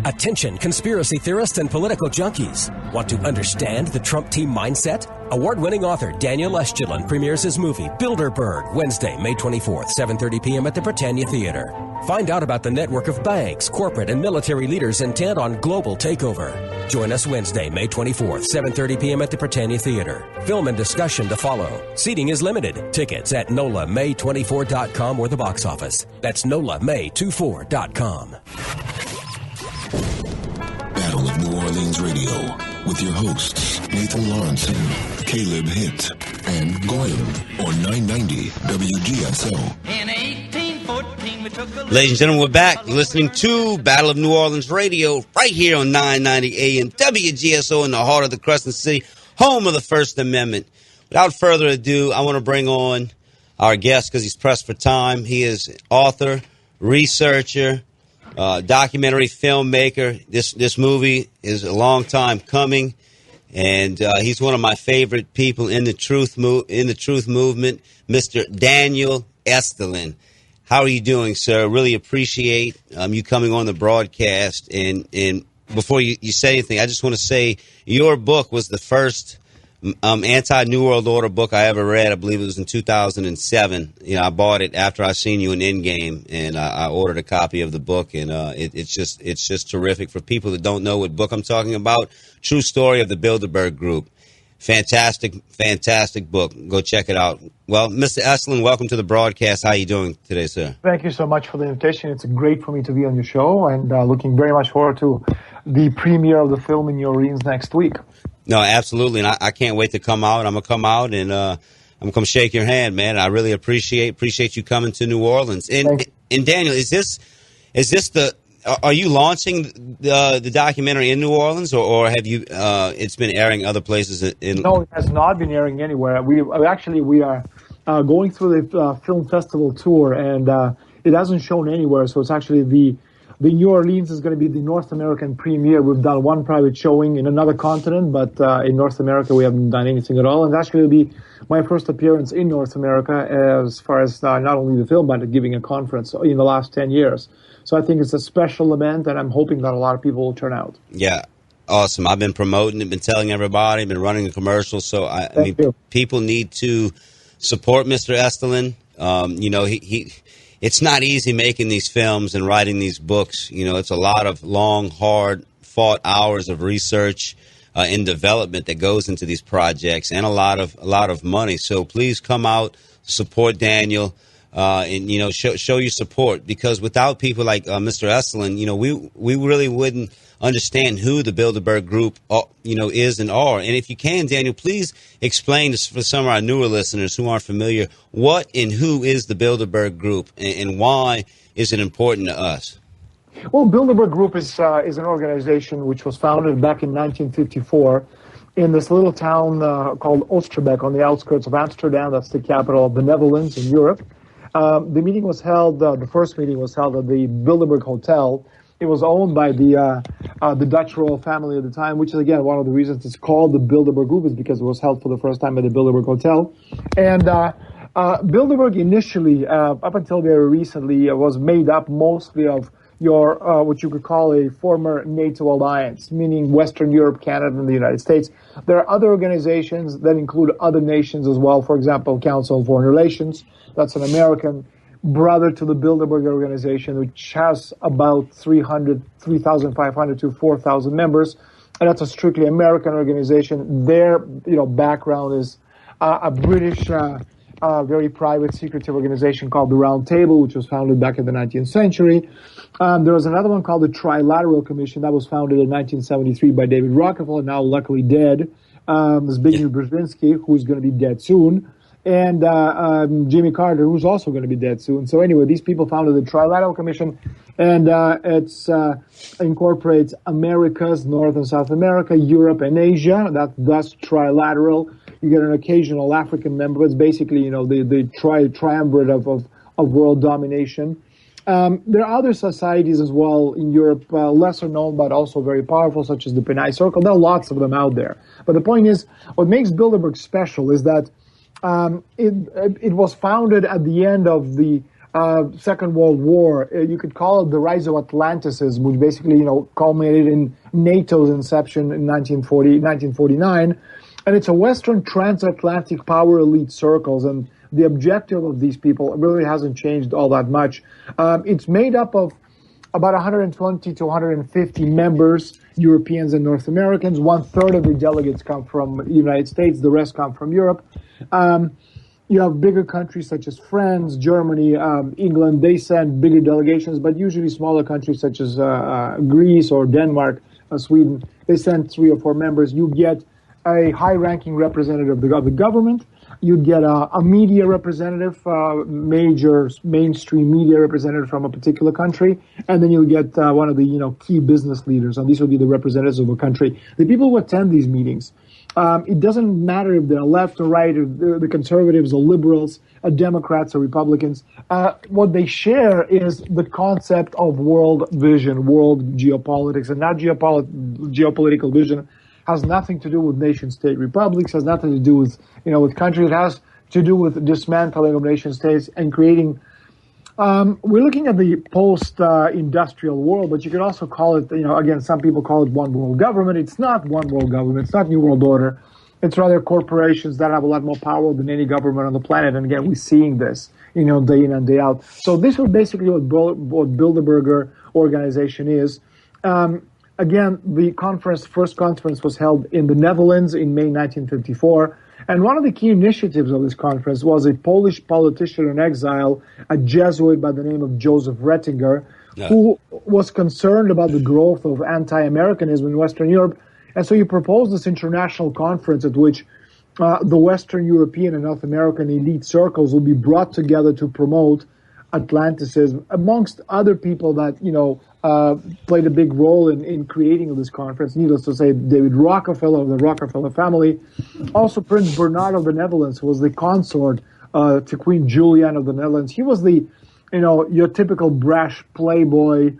Attention, conspiracy theorists and political junkies. Want to understand the Trump team mindset? Award-winning author Daniel Eschelin premieres his movie Bilderberg Wednesday, May 24th, 7:30 p.m. at the Britannia Theater. Find out about the network of banks, corporate, and military leaders intent on global takeover. Join us Wednesday, May 24th, 7:30 p.m. at the Britannia Theater. Film and discussion to follow. Seating is limited. Tickets at NolaMay24.com or the box office. That's NolaMay24.com. Battle of New Orleans Radio with your hosts Nathan Laurenson, Caleb Hitt, and Goyam on 990 WGSO. In 1814, we took a Ladies and gentlemen, we're back. You're listening to Battle of New Orleans Radio right here on 990 AM WGSO in the heart of the Crescent City, home of the First Amendment. Without further ado, I want to bring on our guest because he's pressed for time. He is author, researcher, documentary filmmaker. This movie is a long time coming, and he's one of my favorite people in the truth movement, Mr. Daniel Eschelin. How are you doing, sir? Really appreciate you coming on the broadcast. And before you say anything, I just want to say your book was the first anti-New World Order book I ever read. I believe it was in 2007. I bought it after I seen you in Endgame, and I ordered a copy of the book. And it's just terrific for people that don't know what book I'm talking about. True story of the Bilderberg Group. Fantastic book. Go check it out. Well, Mr. Eschelin, welcome to the broadcast. How are you doing today, sir? Thank you so much for the invitation. It's great for me to be on your show, and looking very much forward to the premiere of the film in New Orleans next week. No, absolutely, and I can't wait to come out. I'm gonna come out and I'm gonna come shake your hand, man. I really appreciate you coming to New Orleans. And Daniel, is this the? Are you launching the documentary in New Orleans, or have you? It's been airing other places. No, it has not been airing anywhere. We are going through the film festival tour, and it hasn't shown anywhere. So it's actually the New Orleans is going to be the North American premiere. We've done one private showing in another continent, but in North America we haven't done anything at all. And actually it'll be my first appearance in North America as far as not only the film, but giving a conference in the last 10 years. So I think it's a special event, and I'm hoping that a lot of people will turn out. Yeah. Awesome. I've been promoting it, been telling everybody, been running a commercial. So, I mean, people need to support Mr. Eschelin. It's not easy making these films and writing these books. It's a lot of long, hard fought hours of research and development that goes into these projects, and a lot of money. So please come out, support Daniel, and show your support, because without people like Mr. Eschelin, we really wouldn't understand who the Bilderberg Group is and are. And if you can, Daniel, please explain this for some of our newer listeners who aren't familiar, what and who is the Bilderberg Group, and why is it important to us? Well, Bilderberg Group is an organization which was founded back in 1954 in this little town called Oosterbeek on the outskirts of Amsterdam. That's the capital of the Netherlands in Europe. The meeting was held, the first meeting was held at the Bilderberg Hotel. It was owned by the Dutch royal family at the time, which is, again, one of the reasons it's called the Bilderberg Group, is because it was held for the first time at the Bilderberg Hotel. And Bilderberg initially, up until very recently, was made up mostly of your what you could call a former NATO alliance, meaning Western Europe, Canada, and the United States. There are other organizations that include other nations as well. For example, Council on Foreign Relations. That's an American brother to the Bilderberg organization, which has about 3,500 to 4,000 members. And that's a strictly American organization. Their background is a British very private, secretive organization called the Round Table, which was founded back in the 19th century. There was another one called the Trilateral Commission that was founded in 1973 by David Rockefeller, now luckily dead. Zbigniew Brzezinski, who's going to be dead soon, and Jimmy Carter, who's also going to be dead soon. So anyway, these people founded the Trilateral Commission, and it incorporates Americas, North and South America, Europe, and Asia. That's trilateral. You get an occasional African member. It's basically, the triumvirate of world domination. There are other societies as well in Europe, lesser known but also very powerful, such as the Pinay Circle. There are lots of them out there. But the point is, what makes Bilderberg special is that it was founded at the end of the Second World War. You could call it the rise of Atlanticism, which basically, culminated in NATO's inception in 1949. And it's a Western transatlantic power elite circles, and the objective of these people really hasn't changed all that much. It's made up of about 120 to 150 members, Europeans and North Americans. 1/3 of the delegates come from the United States. The rest come from Europe. You have bigger countries such as France, Germany, England. They send bigger delegations, but usually smaller countries such as Greece or Denmark, Sweden. They send 3 or 4 members. You get a high-ranking representative of the government. You'd get a media representative, major mainstream media representative from a particular country, and then you'll get one of the key business leaders, and these will be the representatives of a country. The people who attend these meetings, it doesn't matter if they're left or right, or the conservatives or liberals, Democrats or Republicans. What they share is the concept of world vision, world geopolitics, and that geopolitical vision has nothing to do with nation-state republics, has nothing to do with, with countries. It has to do with dismantling of nation-states and creating, we're looking at the post-industrial world, but you could also call it, again, some people call it one world government. It's not one world government. It's not New World Order. It's rather corporations that have a lot more power than any government on the planet. And again, we're seeing this, day in and day out. So this is basically what Bilderberger organization is. Again, the first conference was held in the Netherlands in May 1954. And one of the key initiatives of this conference was a Polish politician in exile, a Jesuit by the name of Joseph Ratzinger, who was concerned about the growth of anti-Americanism in Western Europe. And so he proposed this international conference at which the Western European and North American elite circles will be brought together to promote Atlanticism, amongst other people that, played a big role in creating this conference. Needless to say, David Rockefeller of the Rockefeller family. Also, Prince Bernhard of the Netherlands, who was the consort to Queen Juliana of the Netherlands. He was the, your typical brash playboy,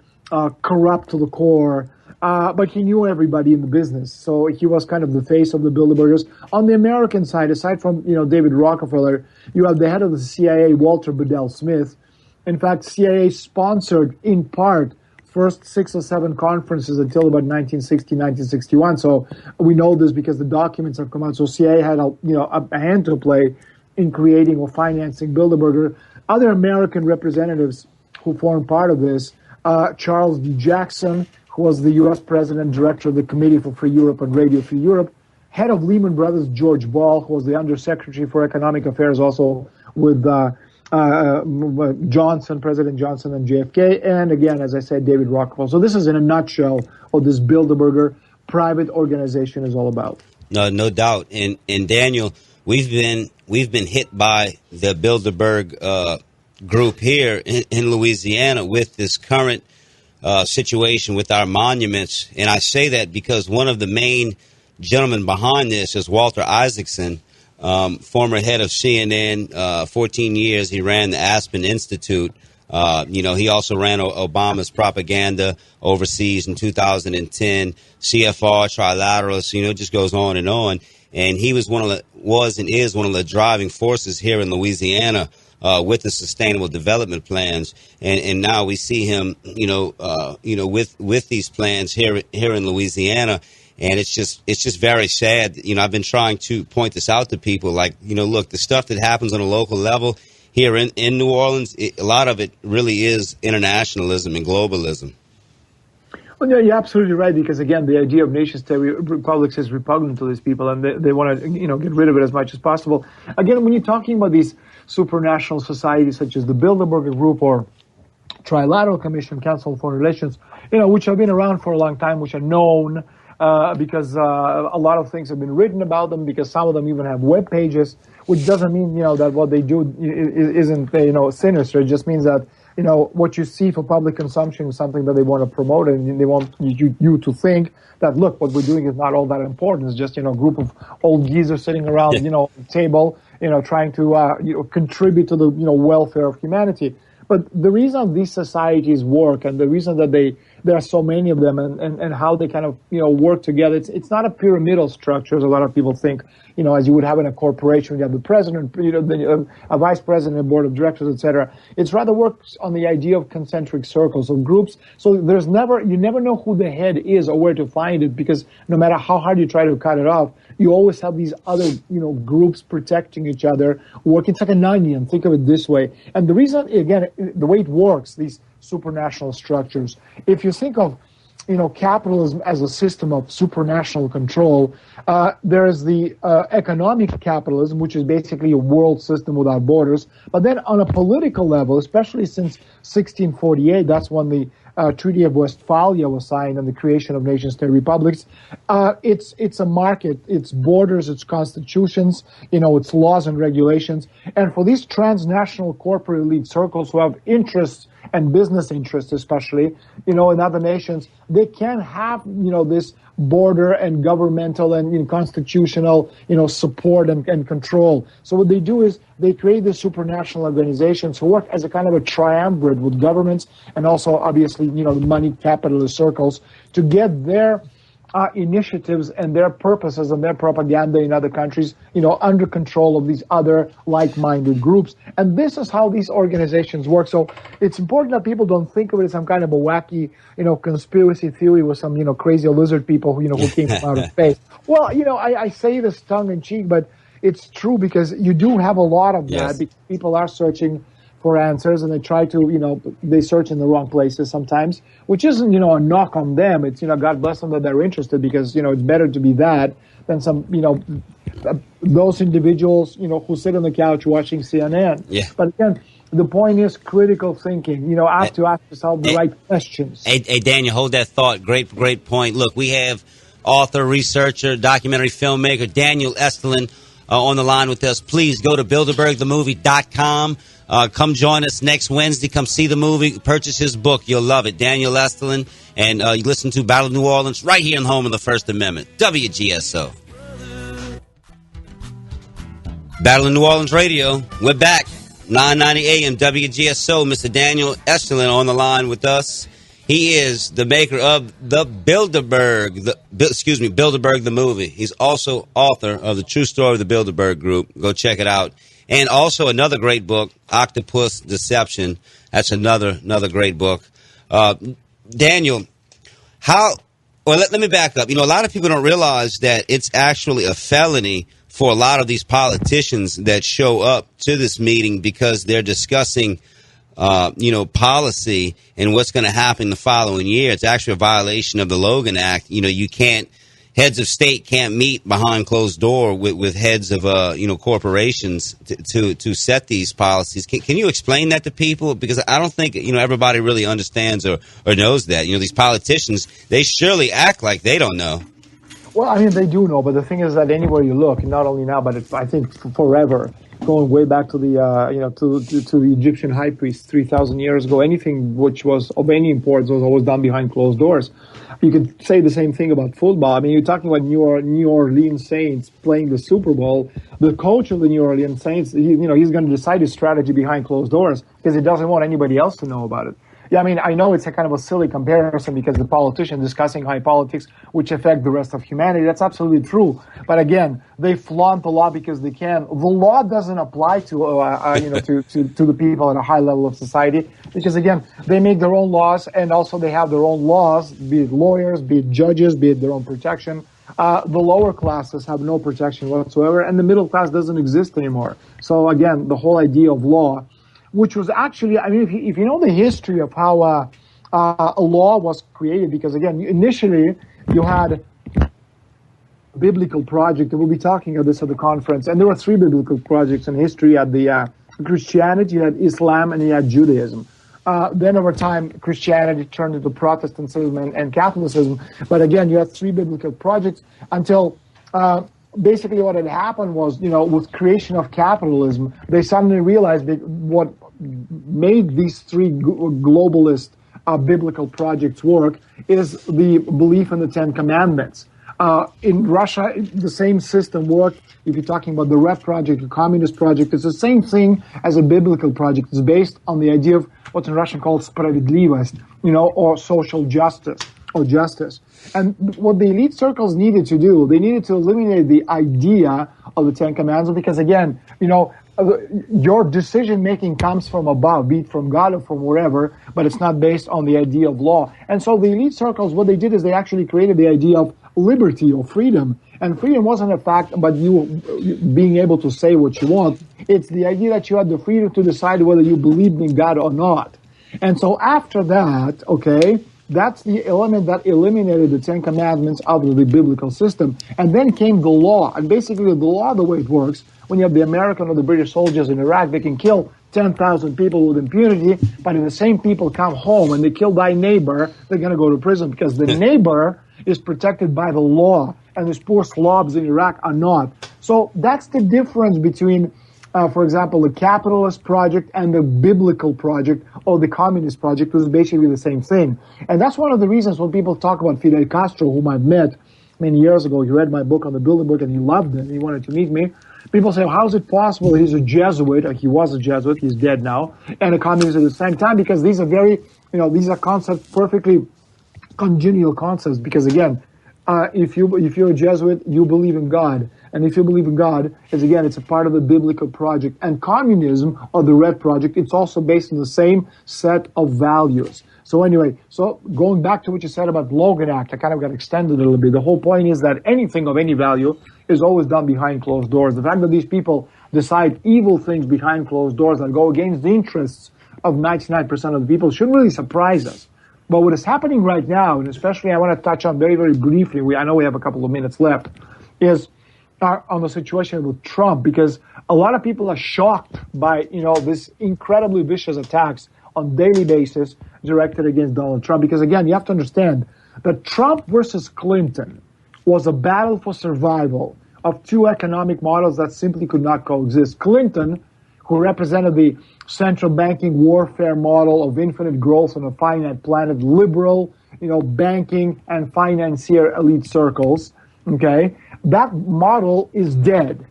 corrupt to the core, but he knew everybody in the business. So he was kind of the face of the Bilderbergers. On the American side, aside from, David Rockefeller, you have the head of the CIA, Walter Bedell Smith. In fact, CIA sponsored, in part, first 6 or 7 conferences until about 1960, 1961. So we know this because the documents have come out. So CIA had a hand to play in creating or financing Bilderberger. Other American representatives who formed part of this, Charles D. Jackson, who was the U.S. President, Director of the Committee for Free Europe and Radio Free Europe, head of Lehman Brothers, George Ball, who was the Undersecretary for Economic Affairs, also with Johnson, President Johnson and JFK, and again, as I said, David Rockefeller. So this is in a nutshell what this Bilderberger private organization is all about. No doubt. And Daniel, we've been hit by the Bilderberg group here in Louisiana with this current situation with our monuments. And I say that because one of the main gentlemen behind this is Walter Isaacson, former head of CNN, 14 years. He ran the Aspen Institute. He also ran Obama's propaganda overseas in 2010, CFR, Trilateralists, it just goes on. and he was and is one of the driving forces here in Louisiana with the sustainable development plans, and now we see him, with these plans here in Louisiana. And it's just very sad. I've been trying to point this out to people. Look, the stuff that happens on a local level here in New Orleans, a lot of it really is internationalism and globalism. Well, yeah, you're absolutely right, because again, the idea of nation-state republics is repugnant to these people, and they want to, get rid of it as much as possible. Again, when you're talking about these supranational societies such as the Bilderberg Group or Trilateral Commission, Council on Foreign Relations, which have been around for a long time, which are known because a lot of things have been written about them, because some of them even have web pages, which doesn't mean, that what they do isn't, sinister. It just means that, what you see for public consumption is something that they want to promote, and they want you to think that, look, what we're doing is not all that important. It's just, a group of old geezers sitting around, a table, trying to, contribute to the, welfare of humanity. But the reason these societies work, and the reason that there are so many of them, and how they kind of, work together, it's not a pyramidal structure, as a lot of people think, as you would have in a corporation. You have the president, a vice president, a board of directors, etc. It's rather works on the idea of concentric circles, of groups. So you never know who the head is or where to find it, because no matter how hard you try to cut it off, you always have these other, groups protecting each other, working. It's like an onion. Think of it this way. And the reason, again, the way it works, these supranational structures, if you think of, capitalism as a system of supranational control, there is the economic capitalism, which is basically a world system without borders. But then on a political level, especially since 1648, that's when the Treaty of Westphalia was signed and the creation of nation-state republics. It's a market, it's borders, it's constitutions, it's laws and regulations. And for these transnational corporate elite circles who have interests and business interests, especially, in other nations, they can't have, this border and governmental and constitutional, support and control. So what they do is they create these supranational organizations who work as a kind of a triumvirate with governments and also, obviously, the money capitalist circles to get their initiatives and their purposes and their propaganda in other countries, under control of these other like-minded groups. And this is how these organizations work. So it's important that people don't think of it as some kind of a wacky, conspiracy theory with some, crazy lizard people who came from outer space. Well, I say this tongue-in-cheek, but it's true, because you do have a lot of that, because people are searching for answers, and they try to, they search in the wrong places sometimes, which isn't, a knock on them. It's, God bless them that they're interested, because, it's better to be that than some, those individuals, who sit on the couch watching CNN. Yeah. But again, the point is critical thinking. Have to ask yourself the right questions. Hey, Daniel, hold that thought. Great point. Look, we have author, researcher, documentary filmmaker Daniel Estulin on the line with us. Please go to BilderbergTheMovie.com. Come join us next Wednesday. Come see the movie. Purchase his book. You'll love it. Daniel Estulin. And you listen to Battle of New Orleans right here in the home of the First Amendment. WGSO. Battle of New Orleans Radio. We're back. 990 AM WGSO. Mr. Daniel Estulin on the line with us. He is the maker of the Bilderberg the Movie. He's also author of the true story of the Bilderberg Group. Go check it out. And also another great book, Octopus Deception. That's another great book. Daniel, let me back up. A lot of people don't realize that it's actually a felony for a lot of these politicians that show up to this meeting, because they're discussing policy and what's going to happen the following year. It's actually a violation of the Logan Act. Heads of state can't meet behind closed door with heads of corporations to set these policies. Can you explain that to people? Because I don't think everybody really understands or knows that. These politicians, they surely act like they don't know. Well, they do know, but the thing is that anywhere you look, not only now, but I think forever, going way back to the to the Egyptian high priest 3,000 years ago, anything which was of any importance was always done behind closed doors. You could say the same thing about football. You're talking about New Orleans Saints playing the Super Bowl. The coach of the New Orleans Saints, he's going to decide his strategy behind closed doors, because he doesn't want anybody else to know about it. Yeah, I mean, I know it's a kind of a silly comparison because the politician discussing high politics, which affect the rest of humanity. That's absolutely true. But again, they flaunt the law because they can. The law doesn't apply to the people at a high level of society because again, they make their own laws and also they have their own laws, be it lawyers, be it judges, be it their own protection. The lower classes have no protection whatsoever, and the middle class doesn't exist anymore. So again, the whole idea of law, which was actually, I mean, if you know the history of how a law was created, because again, initially you had a biblical project, and we'll be talking about this at the conference, and there were 3 biblical projects in history. You had the Christianity, you had Islam, and you had Judaism. Then over time, Christianity turned into Protestantism and Catholicism. But again, you had 3 biblical projects until basically what had happened was, with creation of capitalism, they suddenly realized that what made these 3 globalist biblical projects work is the belief in the 10 Commandments. In Russia, the same system worked. If you're talking about the Red Project, the Communist Project, it's the same thing as a biblical project. It's based on the idea of what's in Russian called spravedlivost, or social justice, or justice. And what the elite circles needed to do, they needed to eliminate the idea of the 10 Commandments because, again, your decision-making comes from above, be it from God or from wherever, but it's not based on the idea of law. And so the elite circles, what they did is they actually created the idea of liberty or freedom. And freedom wasn't a fact about you being able to say what you want. It's the idea that you had the freedom to decide whether you believed in God or not. And so after that, okay, that's the element that eliminated the 10 Commandments out of the biblical system. And then came the law. And basically the law, the way it works, when you have the American or the British soldiers in Iraq, they can kill 10,000 people with impunity, but if the same people come home and they kill thy neighbor, they're going to go to prison because the neighbor is protected by the law, and these poor slobs in Iraq are not. So that's the difference between, for example, the capitalist project and the biblical project or the communist project, which is basically the same thing. And that's one of the reasons when people talk about Fidel Castro, whom I've met many years ago, he read my book on the Bilderberg and he loved it, he wanted to meet me. People say, how is it possible he's a Jesuit, or he was a Jesuit, he's dead now, and a communist at the same time? Because these are very, these are concepts, perfectly congenial concepts, because again, if you're a Jesuit, you believe in God. And if you believe in God, it's a part of the biblical project. And communism, or the Red Project, it's also based on the same set of values. So anyway, going back to what you said about Logan Act, I kind of got extended a little bit. The whole point is that anything of any value is always done behind closed doors. The fact that these people decide evil things behind closed doors that go against the interests of 99% of the people shouldn't really surprise us. But what is happening right now, and especially I want to touch on very, very briefly, I know we have a couple of minutes left, is on the situation with Trump, because a lot of people are shocked by, this incredibly vicious attacks on daily basis directed against Donald Trump. Because again, you have to understand that Trump versus Clinton was a battle for survival of 2 economic models that simply could not coexist. Clinton, who represented the central banking warfare model of infinite growth on a finite planet, liberal, banking and financier elite circles, okay, that model is dead.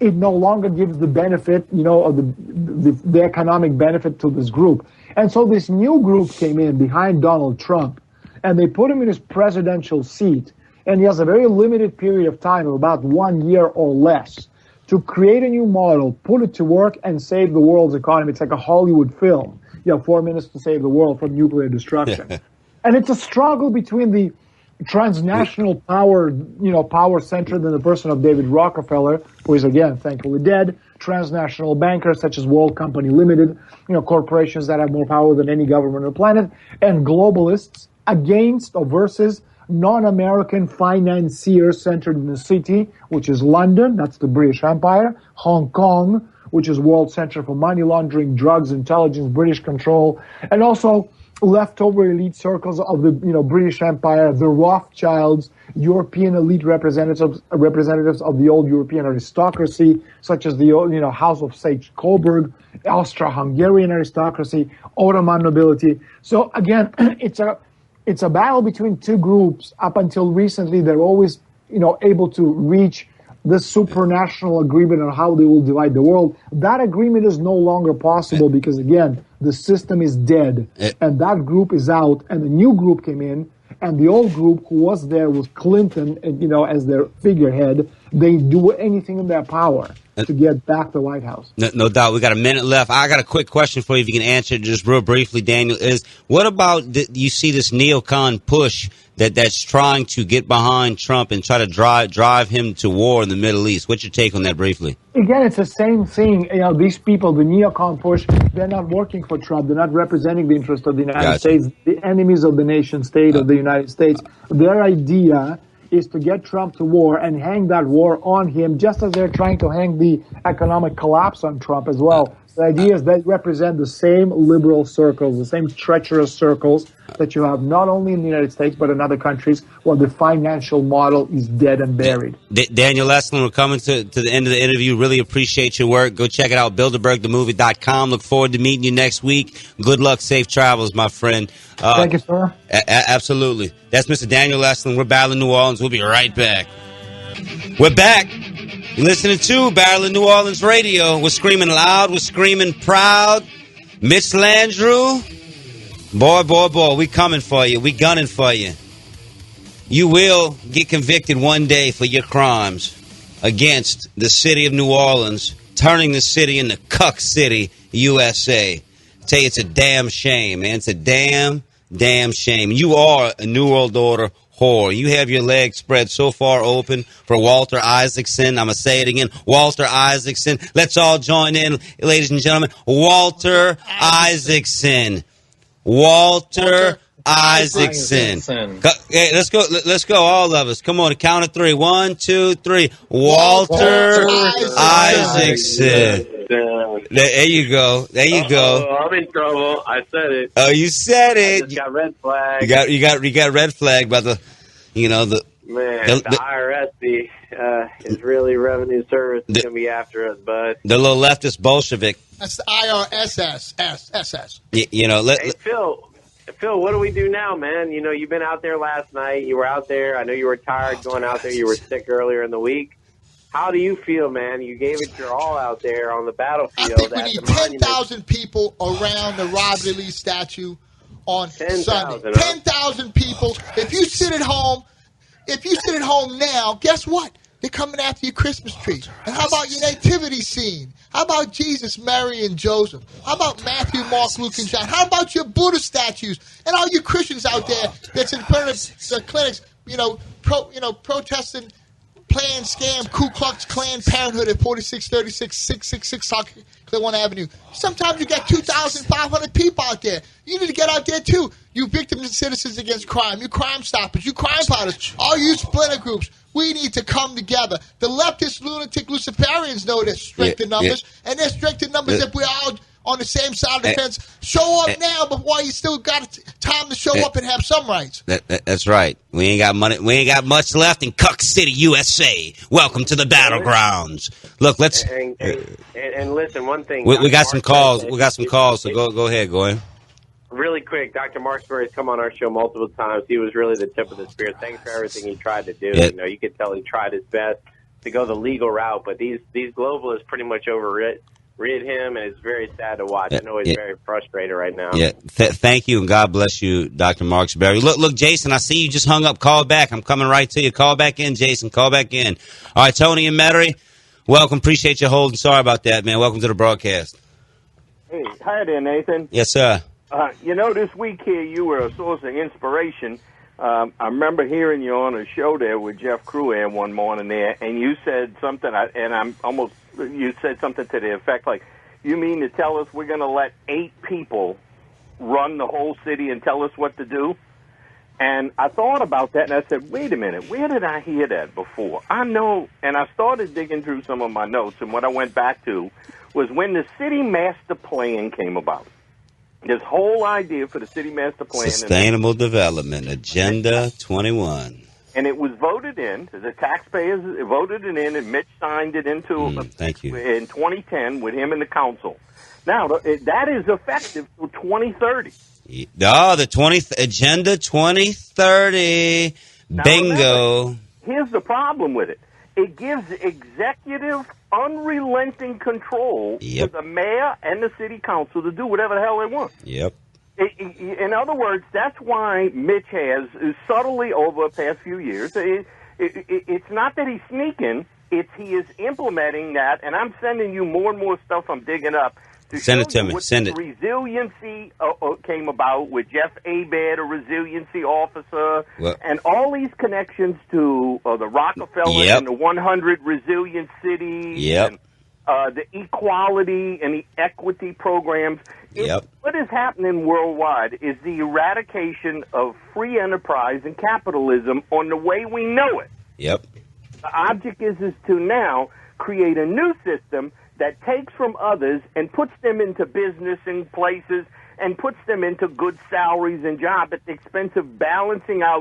It no longer gives the benefit, of the economic benefit to this group. And so this new group came in behind Donald Trump, and they put him in his presidential seat, and he has a very limited period of time, of about 1 year or less, to create a new model, put it to work, and save the world's economy. It's like a Hollywood film. You have 4 minutes to save the world from nuclear destruction. And it's a struggle between the transnational power, power centered in the person of David Rockefeller, who is, again, thankfully dead, transnational bankers such as World Company Limited, corporations that have more power than any government on the planet, and globalists against or versus non-American financiers centered in the city, which is London, that's the British Empire, Hong Kong, which is world center for money laundering, drugs, intelligence, British control, and also leftover elite circles of the British Empire, the Rothschilds, European elite representatives of the old European aristocracy, such as the House of Saxe-Coburg, Austro-Hungarian aristocracy, Ottoman nobility. So again, it's a battle between 2 groups. Up until recently, they're always able to reach this supranational agreement on how they will divide the world. That agreement is no longer possible because, again, the system is dead, and that group is out, and the new group came in, and the old group who was there with Clinton, as their figurehead. They do anything in their power to get back the White House. No doubt. We got a minute left. I got a quick question for you, if you can answer it just real briefly, Daniel. Is what about you see this neocon push that's trying to get behind Trump and try to drive him to war in the Middle East? What's your take on that briefly? Again, it's the same thing. These people, the neocon push, they're not working for Trump. They're not representing the interests of the United States, the enemies of the nation state of the United States. Their idea is to get Trump to war and hang that war on him, just as they're trying to hang the economic collapse on Trump as well. The idea is they represent the same liberal circles, the same treacherous circles that you have not only in the United States but in other countries where the financial model is dead and buried. Daniel Estlin, we're coming to the end of the interview. Really appreciate your work. Go check it out, BilderbergTheMovie.com. Look forward to meeting you next week. Good luck, safe travels, my friend. Thank you, sir. Absolutely. That's Mr. Daniel Estlin. We're battling New Orleans. We'll be right back. We're back. You're listening to Battle of New Orleans Radio. We're screaming loud. We're screaming proud. Mitch Landrieu. Boy, we coming for you. We gunning for you. You will get convicted one day for your crimes against the city of New Orleans, turning the city into Cuck City, USA. I tell you, it's a damn shame, man. It's a damn shame. You are a New World Order whore. You have your legs spread so far open for Walter Isaacson. I'm going to say it again. Walter Isaacson. Let's all join in, ladies and gentlemen. Walter Isaacson. Walter Isaacson. Hey, let's go, all of us. Come on, count of three. 1, 2, 3. Walter Isaacson. There you go. I'm in trouble. I said it. Oh, you said it. I just got red flag. You got red flag by the IRS is really revenue service is gonna be after us, bud. The little leftist Bolshevik. That's the IRSS. Hey, Phil, what do we do now, man? You've been out there last night. You were out there. I know you were tired going out there. You were sick earlier in the week. How do you feel, man? You gave it your all out there on the battlefield. I think we need 10,000 people around the Robert E. Lee statue on Sunday. 10,000 people. If you sit at home now, guess what? They're coming after your Christmas tree. And how about your nativity scene? How about Jesus, Mary, and Joseph? How about Matthew, Mark, Luke, and John? How about your Buddha statues and all you Christians out there that's in front of the clinics, protesting, playing scam, Ku Klux Klan parenthood at 4636 666 Clearwater Avenue. Sometimes you got 2,500 people out there. You need to get out there too. You victims and citizens against crime. You crime stoppers. You crime fighters. All you splinter groups. We need to come together. The leftist, lunatic Luciferians know their strength in numbers, and their strength in numbers if we're all on the same side of the fence. Show up now before you still got time to show up and have some rights. That's right. We ain't got money. We ain't got much left in Cuck City, USA. Welcome to the battlegrounds. Look, let's and listen. One thing. We got some calls. We got some calls. So go ahead, go ahead. Really quick, Dr. Mark Sperry has come on our show multiple times. He was really the tip of the spear. Thanks for everything he tried to do. Yeah. You could tell he tried his best to go the legal route, but these globalists pretty much overrid him, and it's very sad to watch. I know he's very frustrated right now. Yeah, thank you, and God bless you, Dr. Mark Sperry. Look, Jason, I see you just hung up. Call back. I'm coming right to you. Call back in, Jason. Call back in. All right, Tony and Metairie, welcome. Appreciate you holding. Sorry about that, man. Welcome to the broadcast. Hey, hi there, Nathan. Yes, sir. This week here, you were a source of inspiration. I remember hearing you on a show there with Jeff Crouan one morning there, and you said something, you said something to the effect like, you mean to tell us we're going to let 8 people run the whole city and tell us what to do? And I thought about that, and I said, wait a minute, where did I hear that before? I know, and I started digging through some of my notes, and what I went back to was when the city master plan came about. This whole idea for the city master plan. Sustainable Development, Agenda 21. And it was voted in. The taxpayers voted it in, and Mitch signed it into thank you. In 2010 with him and the council. Now, that is effective till 2030. Oh, the Agenda 2030. Now, Bingo. Remember, here's the problem with it. it gives executive unrelenting control to the mayor and the city council to do whatever the hell they want. Yep. In other words, that's why Mitch has subtly over the past few years. It's not that he's sneaking; he is implementing that. And I'm sending you more and more stuff I'm digging up. Send it to me. Send it. Resiliency came about with Jeff Abed, a resiliency officer, and all these connections to the Rockefeller and the 100 resilient cities, and, the equality and the equity programs. What is happening worldwide is the eradication of free enterprise and capitalism on the way we know it. The object is to now create a new system that takes from others and puts them into business in places and puts them into good salaries and jobs at the expense of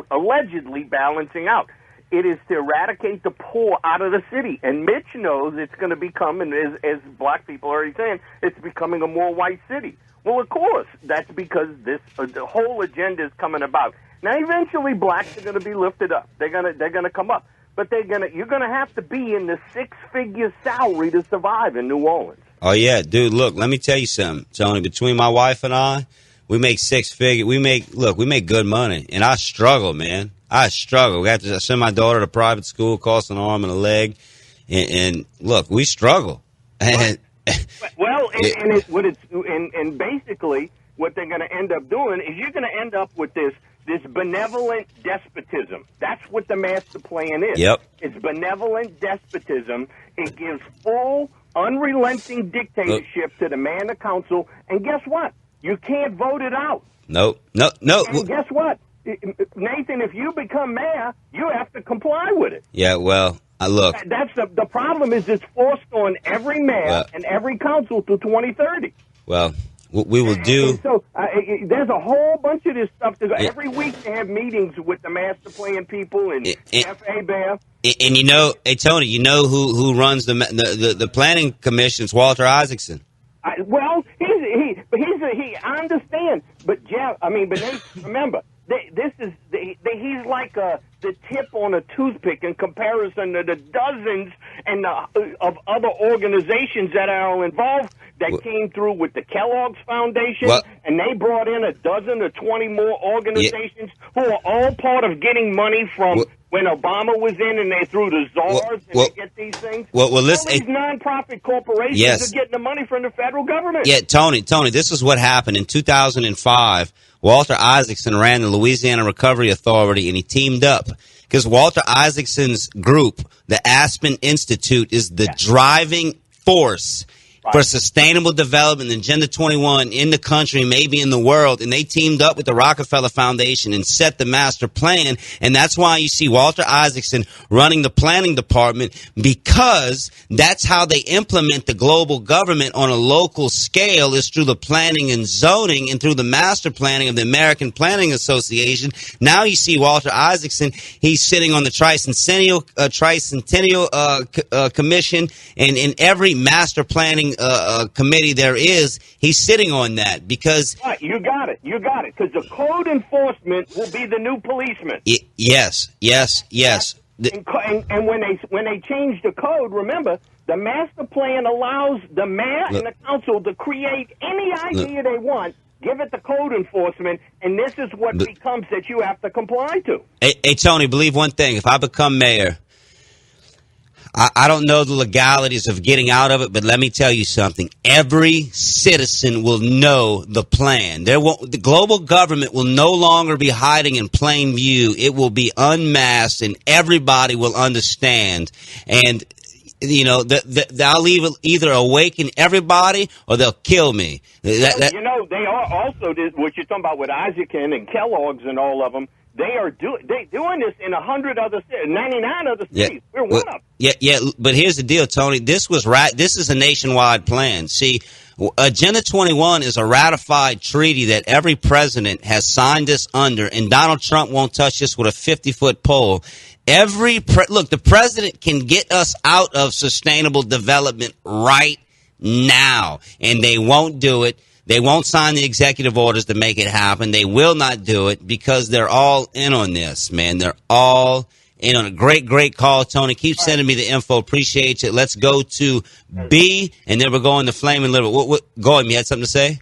allegedly balancing out. It is to eradicate the poor out of the city. And Mitch knows it's going to become, and as black people are already saying, it's becoming a more white city. Well, of course, that's because the whole agenda is coming about. Now, eventually, blacks are going to be lifted up. They're going to come up. But you're gonna have to be in the six-figure salary to survive in New Orleans. Oh yeah, dude. Look, let me tell you something, Tony. Between my wife and I, we make six-figure. We make good money, and I struggle, man. I struggle. We have to send my daughter to private school, costs an arm and a leg, and look, we struggle. And basically, what they're going to end up doing is you're going to end up with this benevolent despotism. That's what the master plan is. It's benevolent despotism. It gives full, unrelenting dictatorship to the mayor and the council. And guess what? You can't vote it out. No. And guess what? Nathan, if you become mayor, you have to comply with it. Yeah, well, look. That's the problem is it's forced on every mayor and every council to 2030. Well, what we will do. And so there's a whole bunch of this stuff. Every week they have meetings with the master plan people and F.A. Bear. And hey Tony, you know who runs the planning commission? It's Walter Isaacson. I understand, but remember, he's like the tip on a toothpick in comparison to the dozens of other organizations that are involved that came through with the Kellogg's Foundation, and they brought in a dozen or 20 more organizations who are all part of getting money from when Obama was in and they threw the czars and they get these things. Listen, these nonprofit corporations are getting the money from the federal government. Yeah, Tony, this is what happened. In 2005, Walter Isaacson ran the Louisiana Recovery Authority, and he teamed up. Because Walter Isaacson's group, the Aspen Institute, is the driving force for sustainable development, Agenda 21 in the country, maybe in the world. And they teamed up with the Rockefeller Foundation and set the master plan. And that's why you see Walter Isaacson running the planning department, because that's how they implement the global government on a local scale, is through the planning and zoning and through the master planning of the American Planning Association. Now you see Walter Isaacson, he's sitting on the Tricentennial Commission, and in every master planning committee there is, he's sitting on that because... Right, you got it, because the code enforcement will be the new policeman. Yes. And when they change the code, remember, the master plan allows the mayor and the council to create any idea they want, give it to code enforcement, and this is what becomes that you have to comply to. Hey, Tony, believe one thing. If I become mayor, I don't know the legalities of getting out of it, but let me tell you something. Every citizen will know the plan. The global government will no longer be hiding in plain view. It will be unmasked, and everybody will understand. And, they'll either awaken everybody or they'll kill me. They are also, what you're talking about with Isaacson and Kellogg's and all of them, they are doing this in 100 other cities, 99 other cities. We're one of them. Yeah, but here's the deal, Tony. This is a nationwide plan. See, Agenda 21 is a ratified treaty that every president has signed this under, and Donald Trump won't touch this with a 50-foot pole. Look, the president can get us out of sustainable development right now, and they won't do it. They won't sign the executive orders to make it happen. They will not do it because they're all in on this, man. They're all And on a great call, Tony. Keep sending me the info. Appreciate it. Let's go to B, and then we're going to Flaming Liberal. Go ahead. You had something to say?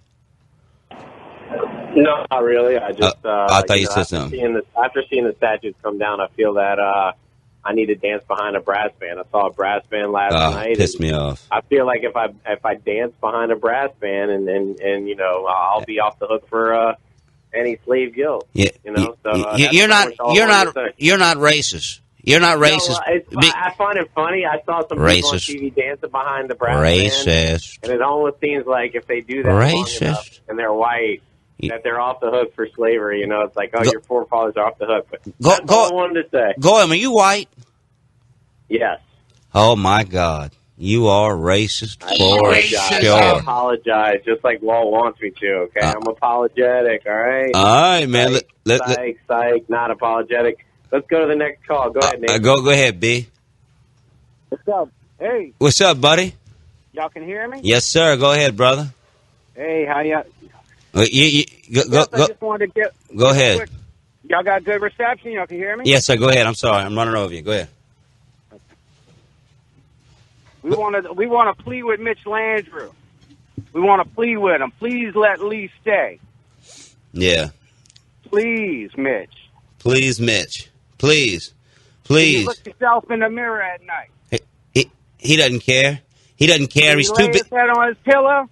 No, not really. I just I thought you said something. After seeing the statues come down, I feel that I need to dance behind a brass band. I saw a brass band last night. Pissed me off. I feel like if I dance behind a brass band, and you know, I'll be off the hook for any slave guilt. Yeah, you know. So you're not racist. You're not racist. No, I find it funny. I saw some people on TV dancing behind the brass band, and it almost seems like if they do that long enough and they're white, that they're off the hook for slavery. You know, it's like, your forefathers are off the hook. But that's all I wanted to say. Goyam, are you white? Yes. Oh, my God. You are racist for sure. I apologize, just like Walt wants me to, okay? I'm apologetic, all right? All right, man. Psych, not apologetic. Let's go to the next call. Go ahead, Nate. Go ahead, B. What's up? Hey. What's up, buddy? Y'all can hear me? Yes, sir. Go ahead, brother. Hey, how y'all? Go I just wanted to get. Go ahead. Quick. Y'all got good reception? Y'all can hear me? Yes, sir. Go ahead. I'm sorry. I'm running over you. Go ahead. We want to plead with Mitch Landrieu. We want to plead with him. Please let Lee stay. Yeah. Please, Mitch. Please, Mitch. Please. You look yourself in the mirror at night. He doesn't care. He doesn't care. He's too busy. His head on his pillow.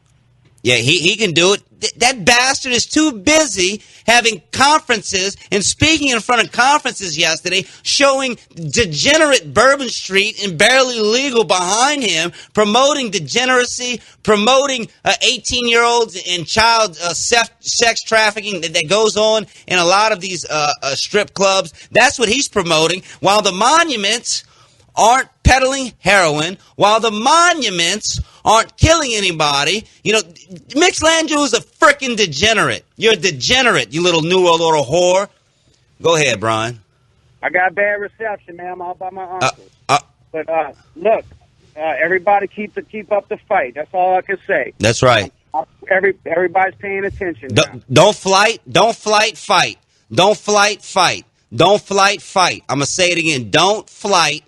Yeah, he can do it. That bastard is too busy having conferences and speaking in front of conferences yesterday, showing degenerate Bourbon Street and barely legal behind him, promoting degeneracy, promoting 18-year-olds and child sex trafficking that goes on in a lot of these strip clubs. That's what he's promoting, while the monuments aren't peddling heroin, while the monuments aren't killing anybody. You know, Mitch Landrieu is a frickin' degenerate. You're a degenerate, you little New World Order whore. Go ahead, Brian. I got bad reception, man. I'm all by my uncle. But look, everybody keep up the fight. That's all I can say. That's right. Everybody's paying attention. Don't fight. Don't fight. Don't fight. I'm gonna say it again. Don't fight.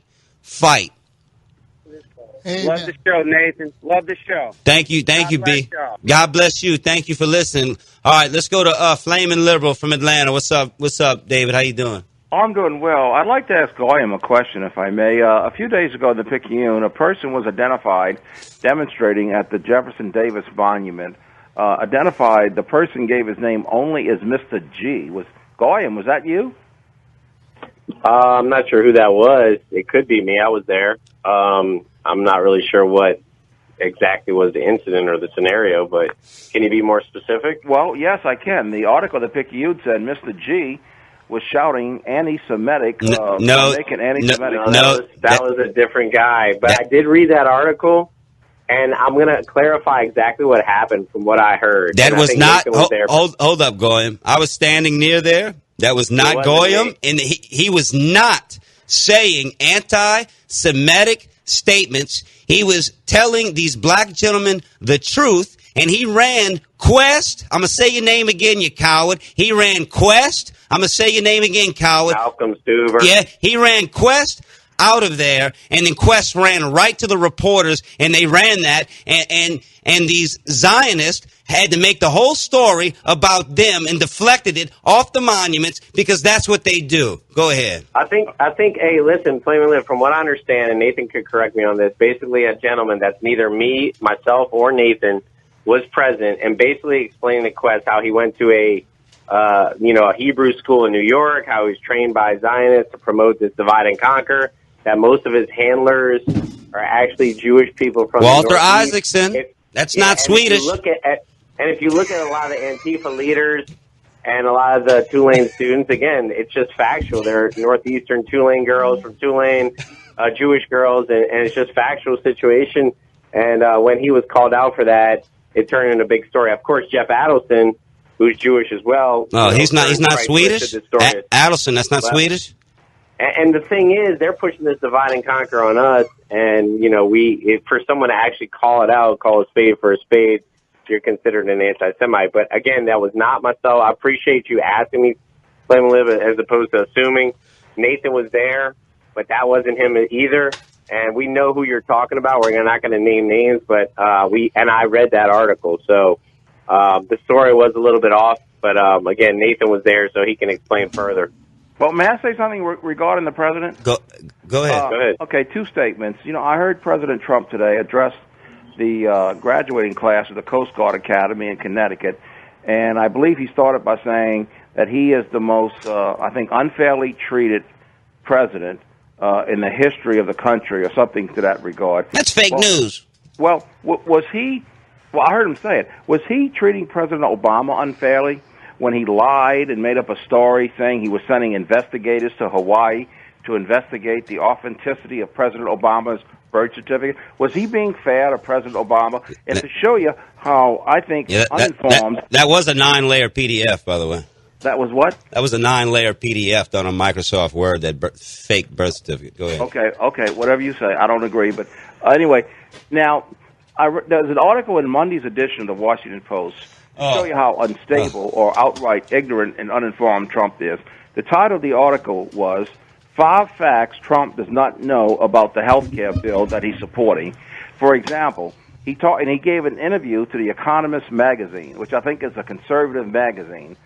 Love the show, Nathan. Love the show. Thank you, B. God bless you. Thank you for listening. All right, let's go to Flaming Liberal from Atlanta. What's up, David? How you doing? I'm doing well. I'd like to ask Goyam a question, if I may. A few days ago in the Picayune, a person was identified demonstrating at the Jefferson Davis Monument. The person gave his name only as Mr. G. Goyam, was that you? I'm not sure who that was. It could be me. I was there. I'm not really sure what exactly was the incident or the scenario, but can you be more specific? Well, yes, I can. The article that Picayune said Mr. G was shouting anti-Semitic. That was a different guy. But I did read that article, and I'm going to clarify exactly what happened from what I heard. That was not. Hold up, Goyam. I was standing near there. That was not Goyam, and he was not saying anti-Semitic statements. He was telling these black gentlemen the truth, and he ran Quest. I'm going to say your name again, you coward. He ran Quest. I'm going to say your name again, coward. Malcolm Stuver. Yeah, he ran Quest out of there, and then Quest ran right to the reporters, and they ran that, and these Zionists had to make the whole story about them and deflected it off the monuments because that's what they do. Go ahead. I think. Hey, listen, Flaming Live. From what I understand, and Nathan could correct me on this, basically a gentleman that's neither me, myself, or Nathan was present, and basically explaining to Quest how he went to a Hebrew school in New York, how he was trained by Zionists to promote this divide and conquer. That most of his handlers are actually Jewish people from Walter the Isaacson. That's not Swedish. If you look at a lot of the Antifa leaders and a lot of the Tulane students, again, it's just factual. They're northeastern Tulane girls from Tulane, Jewish girls, and it's just factual situation. And when he was called out for that, it turned into a big story. Of course, Jeff Adelson, who's Jewish as well. Oh, he's not Swedish? Adelson, that's not Swedish? And the thing is, they're pushing this divide and conquer on us. And, for someone to actually call it out, call a spade for a spade, you're considered an anti-Semite. But again, that was not myself. I appreciate you asking me, Flaming Live, as opposed to assuming. Nathan was there. but that wasn't him either. And we know who you're talking about. We're not going to name names, but I read that article. So the story was a little bit off, but again, Nathan was there, so he can explain further. Well, may I say something regarding the president? Go ahead. Go ahead. Okay, two statements. You know, I heard President Trump today address the graduating class of the Coast Guard Academy in Connecticut, and I believe he started by saying that he is the most, I think, unfairly treated president in the history of the country, or something to that regard. That's fake news. Well, was he? Well, I heard him say it. Was he treating President Obama unfairly when he lied and made up a story saying he was sending investigators to Hawaii to investigate the authenticity of President Obama's birth certificate? Was he being fair to President Obama? And to show you how I think uninformed... That was a 9-layer PDF, by the way. That was what? That was a 9-layer PDF done on Microsoft Word, that fake birth certificate. Go ahead. Okay, whatever you say. I don't agree. But anyway, now, there's an article in Monday's edition of the Washington Post to show you how unstable or outright ignorant and uninformed Trump is. The title of the article was 5 Facts Trump Does Not Know About the Health Care Bill That He's Supporting. For example, he gave an interview to The Economist magazine, which I think is a conservative magazine.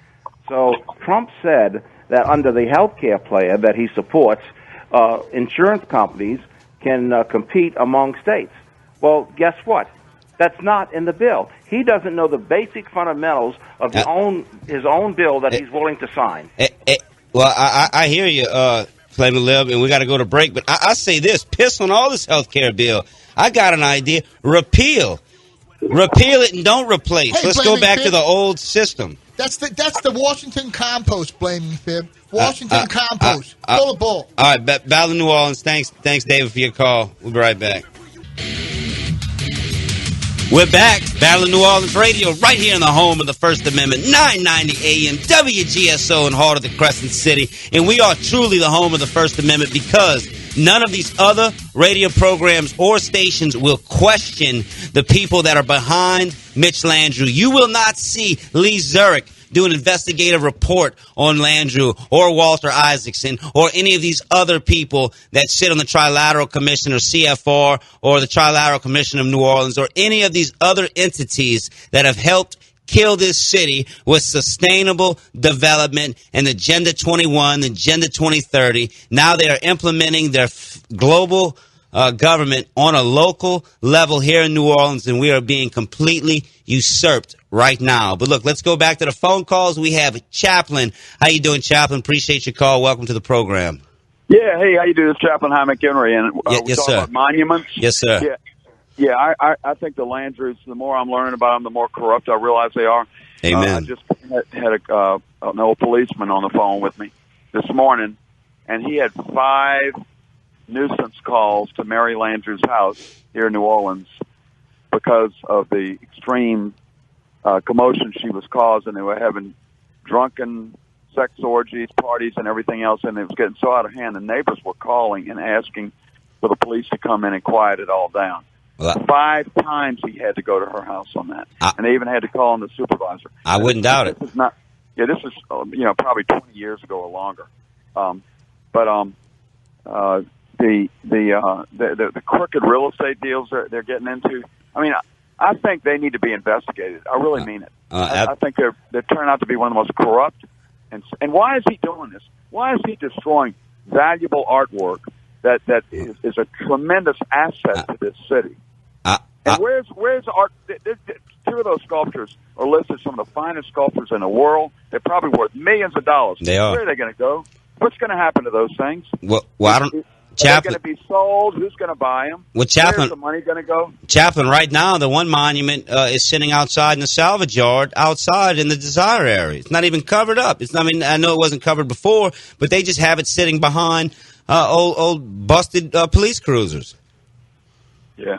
So Trump said that under the health care plan that he supports, insurance companies can compete among states. Well, guess what? That's not in the bill. He doesn't know the basic fundamentals of his own bill that he's willing to sign. Well, I hear you, Claim to Live, and we got to go to break. But I say this: piss on all this health care bill. I got an idea: repeal it, and don't replace. Hey, Let's go back to the old system. That's the Washington compost, blaming Fib. Washington compost. Full of bull. All right, Battle of New Orleans. Thanks, David, for your call. We'll be right back. We're back. Battle of New Orleans Radio, right here in the home of the First Amendment, 990 AM, WGSO, in heart of the Crescent City. And we are truly the home of the First Amendment because none of these other radio programs or stations will question the people that are behind Mitch Landrieu. You will not see Lee Zurich do an investigative report on Landrieu or Walter Isaacson or any of these other people that sit on the Trilateral Commission or CFR or the Trilateral Commission of New Orleans or any of these other entities that have helped kill this city with sustainable development and Agenda 21, Agenda 2030. Now they are implementing their global government on a local level here in New Orleans, and we are being completely usurped right now. But look, let's go back to the phone calls. We have Chaplain. How you doing, Chaplain? Appreciate your call. Welcome to the program. Yeah, hey, how you doing? It's Chaplain Hy McHenry, and we talk about monuments. Yes, sir. Yeah, I think the Landrieux, the more I'm learning about them, the more corrupt I realize they are. Amen. I just had an old policeman on the phone with me this morning, and he had 5 nuisance calls to Mary Landrieu's house here in New Orleans because of the extreme commotion she was causing. They were having drunken sex orgies, parties, and everything else, and it was getting so out of hand. The neighbors were calling and asking for the police to come in and quiet it all down. 5 times he had to go to her house on that, and they even had to call on the supervisor. I wouldn't doubt it. This is probably 20 years ago or longer. The crooked real estate deals they're getting into. I mean, I think they need to be investigated. I really mean it. I think they turn out to be one of the most corrupt. And why is he doing this? Why is he destroying valuable artwork that is a tremendous asset to this city? And where's art? 2 of those sculptures are listed as some of the finest sculptures in the world. They're probably worth millions of dollars. They are. Where are they going to go? What's going to happen to those things? Well, I don't. Chaplain, are they going to be sold? Who's going to buy them? Well, Chaplain, where's the money going to go? Chaplain, right now, the one monument is sitting outside in the salvage yard, outside in the Desire area. It's not even covered up. I know it wasn't covered before, but they just have it sitting behind old busted police cruisers. Yeah.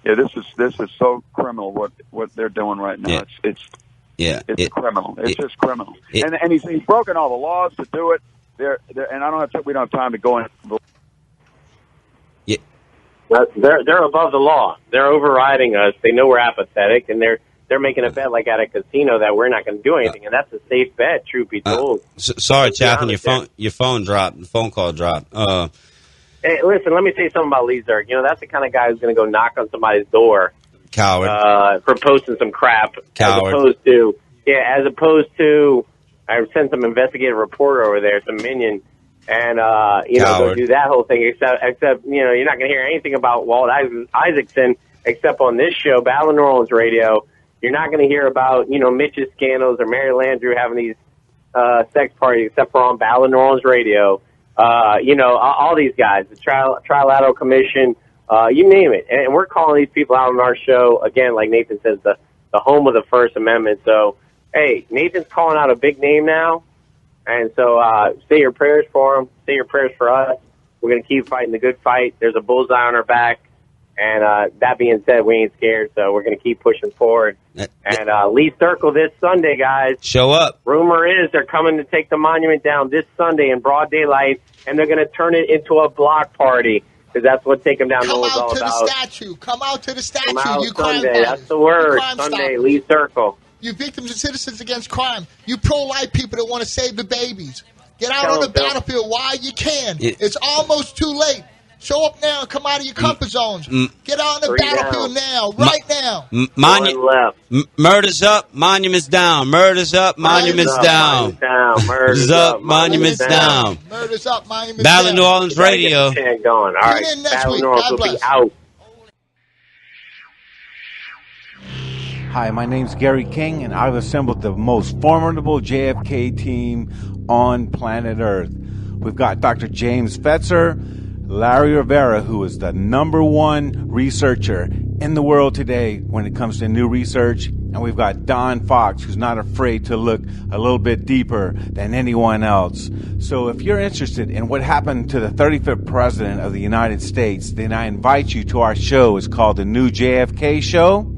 This is so criminal what they're doing right now. Yeah. It's criminal. It's just criminal. And he's broken all the laws to do it. And we don't have time to go into. They're above the law. They're overriding us. They know we're apathetic, and they're making a bet like at a casino that we're not going to do anything, and that's a safe bet. Truth be told. Sorry, Chaplain, your phone dropped. The phone call dropped. Hey, listen, let me say something about Lee Zerk. You know, that's the kind of guy who's going to go knock on somebody's door. Coward. For posting some crap. Coward. As opposed to, I sent some investigative reporter over there, some minion, and, go do that whole thing, except you're not going to hear anything about Walt Isaacson, except on this show, Battle of New Orleans Radio. You're not going to hear about, Mitch's scandals or Mary Landrieu having these sex parties, except for on Battle of New Orleans Radio. All these guys, the Trilateral Commission, you name it. And we're calling these people out on our show, again, like Nathan says, the home of the First Amendment. So, hey, Nathan's calling out a big name now. And so say your prayers for him. Say your prayers for us. We're going to keep fighting the good fight. There's a bullseye on our back. And that being said, we ain't scared, so we're going to keep pushing forward. And Lee Circle this Sunday, guys. Show up. Rumor is they're coming to take the monument down this Sunday in broad daylight, and they're going to turn it into a block party, because that's what Take Them Down Nola is all about. Come out to the statue. Come out You crime Sunday. fighters. That's the word. Crime Sunday, stoppers. Lee Circle. You victims and citizens against crime. You pro-life people that want to save the babies. Get out Tell on the them, battlefield while you can. It's almost too late. Show up now and come out of your comfort zones. Get out on the battlefield now, right now. Murders up, monuments down. Murders up, monuments down. Murders up, monuments down. Murders up, monuments Battle of down. New Orleans Radio. Going. All right. Tune in next Battle of week. New Orleans God will be bless. out. Hi, my name's Gary King, and I've assembled the most formidable JFK team on planet Earth. We've got Dr. James Fetzer, Larry Rivera, who is the #1 researcher in the world today when it comes to new research. And we've got Don Fox, who's not afraid to look a little bit deeper than anyone else. So if you're interested in what happened to the 35th President of the United States, then I invite you to our show. It's called The New JFK Show,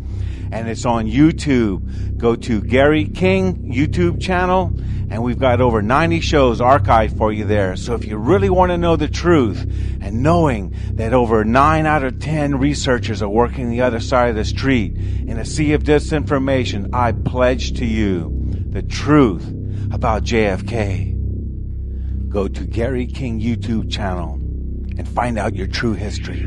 and it's on YouTube. Go to Gary King YouTube channel, and we've got over 90 shows archived for you there. So if you really want to know the truth, and knowing that over 9 out of 10 researchers are working the other side of the street in a sea of disinformation, I pledge to you the truth about JFK. Go to Gary King YouTube channel and find out your true history.